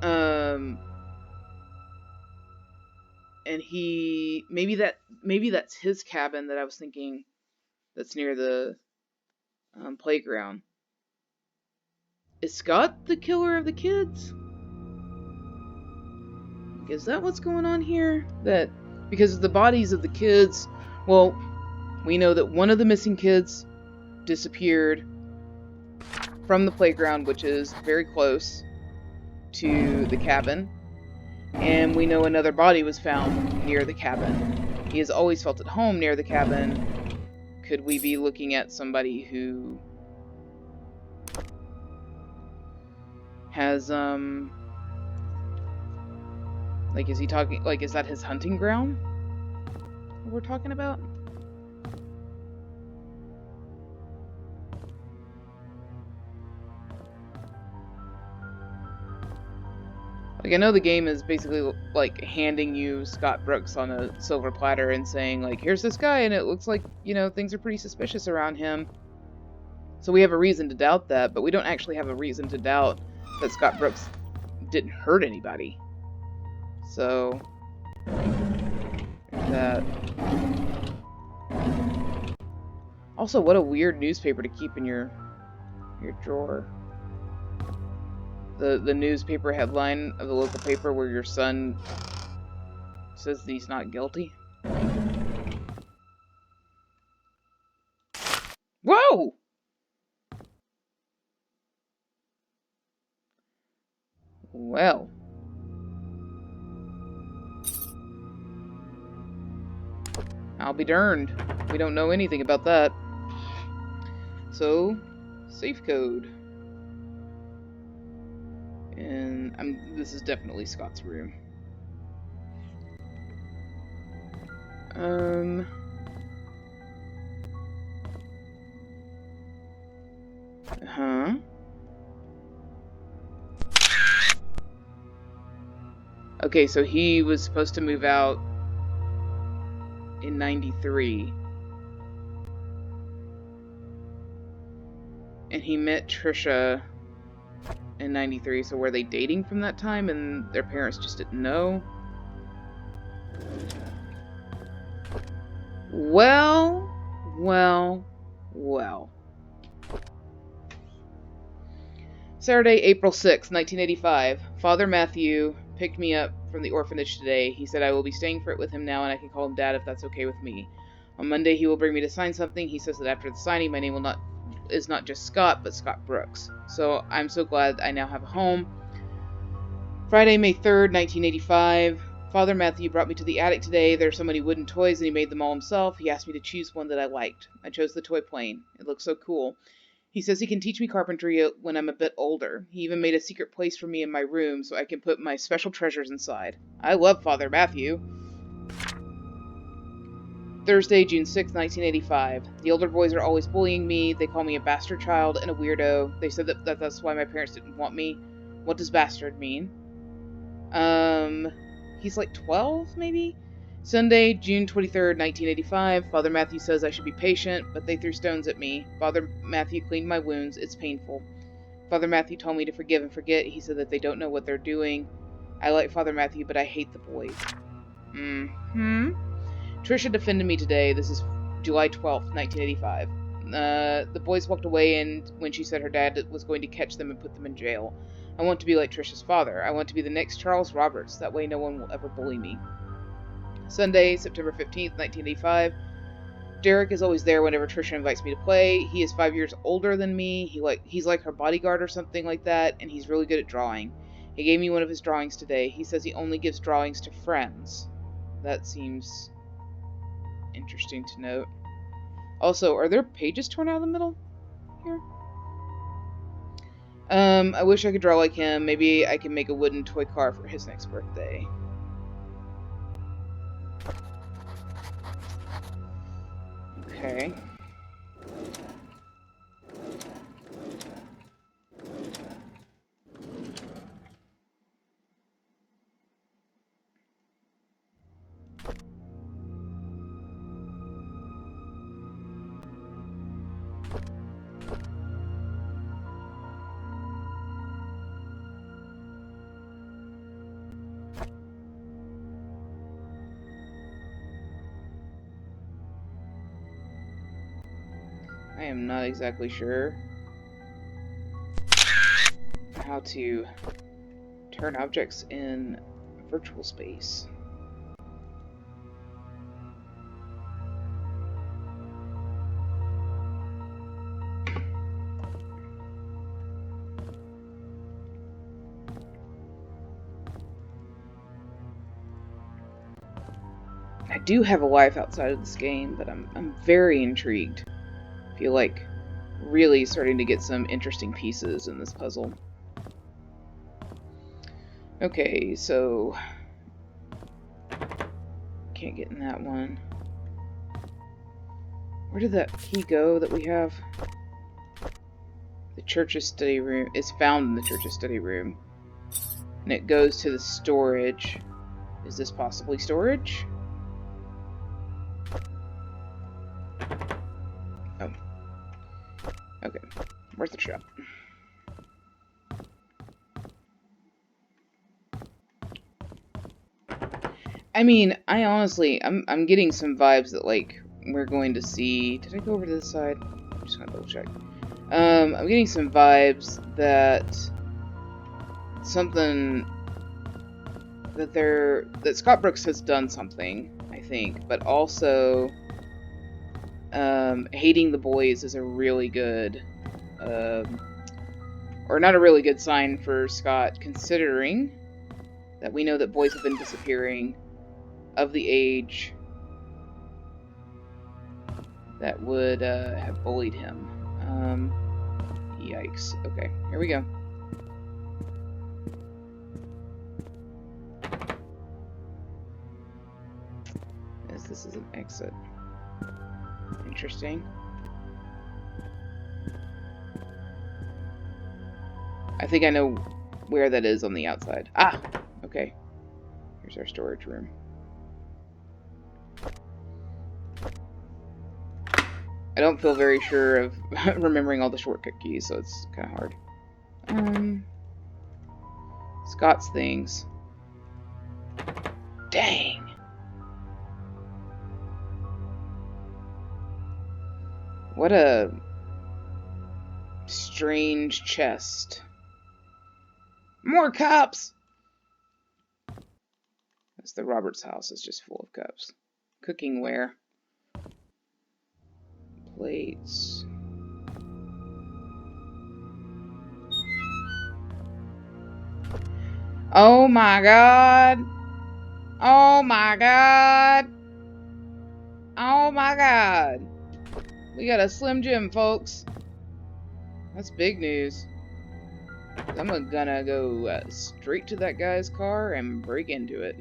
and maybe that's his cabin that I was thinking that's near the playground. Is Scott the killer of the kids? Is that what's going on here? Because the bodies of the kids, well, we know that one of the missing kids disappeared from the playground, which is very close to the cabin. And we know another body was found near the cabin. He has always felt at home near the cabin. Could we be looking at somebody who has, like, is he talking, like, is that his hunting ground we're talking about? Like, I know the game is basically, like, handing you Scott Brooks on a silver platter and saying, like, here's this guy, and it looks like, you know, things are pretty suspicious around him. So we have a reason to doubt that, but we don't actually have a reason to doubt that Scott Brooks didn't hurt anybody. So, there's that. Also, what a weird newspaper to keep in your drawer. The newspaper headline of the local paper where your son says that he's not guilty. Whoa! Well. I'll be darned. We don't know anything about that. So, safe code. And this is definitely Scott's room. Huh? Okay, so he was supposed to move out in 93. And he met Trisha in 93, so were they dating from that time and their parents just didn't know? Well. Saturday, April 6, 1985. Father Matthew picked me up from the orphanage today. He said I will be staying for it with him now and I can call him Dad if that's okay with me. On Monday, he will bring me to sign something. He says that after the signing, my name is not just Scott, but Scott Brooks. So I'm so glad I now have a home. Friday, May 3rd, 1985. Father Matthew brought me to the attic today. There are so many wooden toys and he made them all himself. He asked me to choose one that I liked. I chose the toy plane. It looks so cool. He says he can teach me carpentry when I'm a bit older. He even made a secret place for me in my room so I can put my special treasures inside. I love Father Matthew. Thursday, June 6, 1985. The older boys are always bullying me. They call me a bastard child and a weirdo. They said that that's why my parents didn't want me. What does bastard mean? He's like 12, maybe? Sunday, June 23rd, 1985. Father Matthew says I should be patient, but they threw stones at me. Father Matthew cleaned my wounds. It's painful. Father Matthew told me to forgive and forget. He said that they don't know what they're doing. I like Father Matthew, but I hate the boys. Trisha defended me today. This is July 12th, 1985. The boys walked away and when she said her dad was going to catch them and put them in jail. I want to be like Trisha's father. I want to be the next Charles Roberts. That way no one will ever bully me. Sunday, September 15th, 1985. Derek is always there whenever Trisha invites me to play. He is 5 years older than me. He's like her bodyguard or something like that, and he's really good at drawing. He gave me one of his drawings today. He says he only gives drawings to friends. That seems interesting to note. Also, are there pages torn out of the middle here? I wish I could draw like him. Maybe I can make a wooden toy car for his next birthday. Okay. I am not exactly sure how to turn objects in virtual space. I do have a life outside of this game, but I'm very intrigued. I feel like really starting to get some interesting pieces in this puzzle. Okay, so can't get in that one. Where did that key go that we have? The church's study room is found in the church's study room. And it goes to the storage. Is this possibly storage? Oh. Okay. Worth a shot. I mean, I'm getting some vibes that, like, we're going to see... Did I go over to this side? I'm just gonna double check. I'm getting some vibes that something... that Scott Brooks has done something, I think, but also hating the boys is a really good... or not a really good sign for Scott, considering that we know that boys have been disappearing of the age that would have bullied him. Yikes. Okay, here we go. As this is an exit. Interesting. I think I know where that is on the outside. Ah! Okay. Here's our storage room. I don't feel very sure of remembering all the shortcut keys, so it's kind of hard. Scott's things. Dang! What a strange chest. More cups! That's the Roberts house. It's just full of cups. Cooking ware. Plates. Oh my god! Oh my god! Oh my god! We got a Slim Jim, folks. That's big news. I'm gonna go straight to that guy's car and break into it.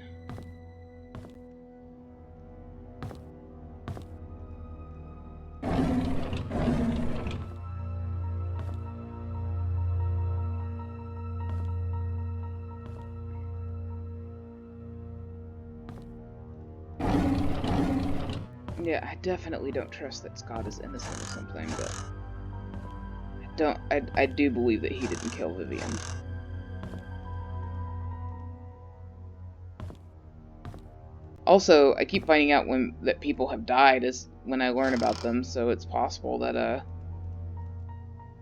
Yeah, I definitely don't trust that Scott is innocent of something, but I do believe that he didn't kill Vivian. Also, I keep finding out that people have died when I learn about them, so it's possible that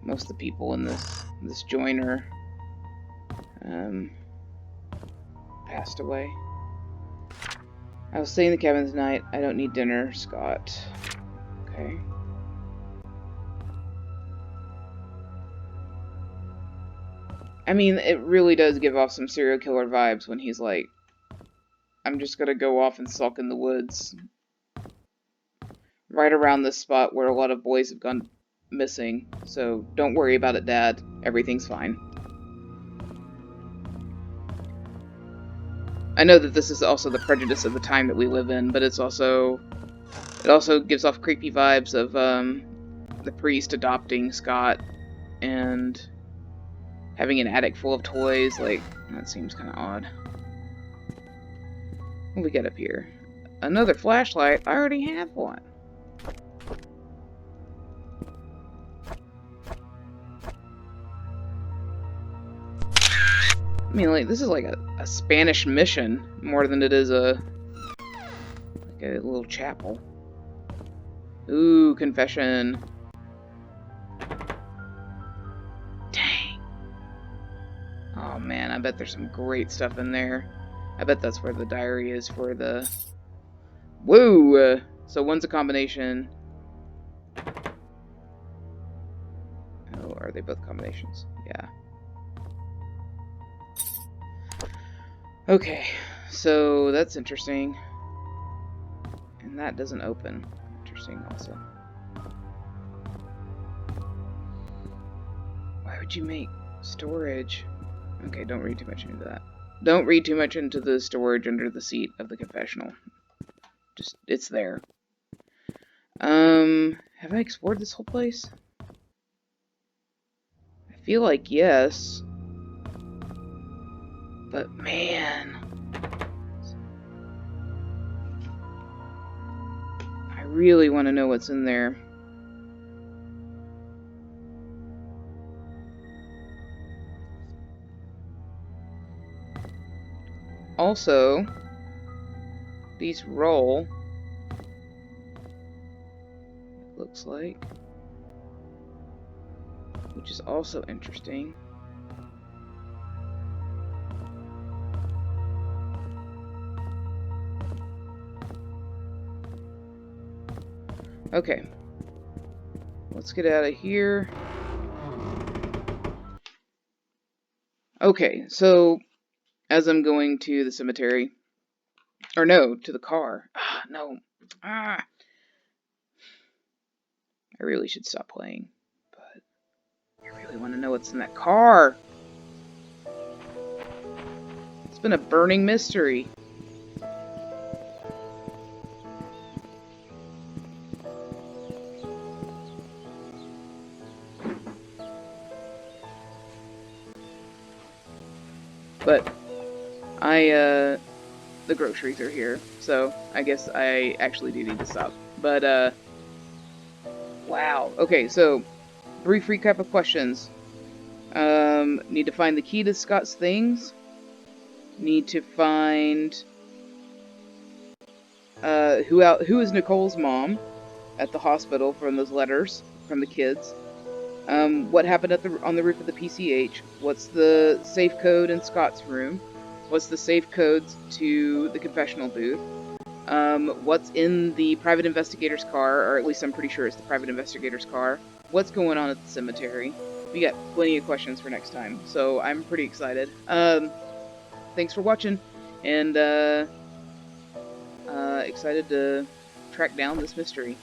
most of the people in this joiner passed away. I will stay in the cabin tonight. I don't need dinner, Scott. Okay. I mean, it really does give off some serial killer vibes when he's like, I'm just gonna go off and sulk in the woods. Right around this spot where a lot of boys have gone missing. So don't worry about it, Dad. Everything's fine. I know that this is also the prejudice of the time that we live in, but it also gives off creepy vibes of the priest adopting Scott and having an attic full of toys. Like, that seems kind of odd. What do we got up here? Another flashlight. I already have one. I mean, like, this is like a Spanish mission more than it is like a little chapel. Ooh, confession. Dang. Oh man, I bet there's some great stuff in there. I bet that's where the diary is for the... Whoa! So one's a combination. Oh, are they both combinations? Yeah. Okay, so that's interesting. And that doesn't open. Interesting also. Why would you make storage? Okay, don't read too much into that. Don't read too much into the storage under the seat of the confessional. Just, it's there. Have I explored this whole place? I feel like yes. But man, I really want to know what's in there. Also, these roll, it looks like, which is also interesting. Okay, let's get out of here. Okay, so as I'm going to the cemetery, or no, to the car. No. I really should stop playing, but I really want to know what's in that car. It's been a burning mystery. But the groceries are here, so I guess I actually do need to stop. But, wow. Okay, so, brief recap of questions. Need to find the key to Scott's things. Need to find, who is Nicole's mom at the hospital from those letters from the kids. What happened on the roof of the PCH? What's the safe code in Scott's room? What's the safe codes to the confessional booth? What's in the private investigator's car, or at least I'm pretty sure it's the private investigator's car. What's going on at the cemetery? We got plenty of questions for next time, so I'm pretty excited. Thanks for watching, and excited to track down this mystery.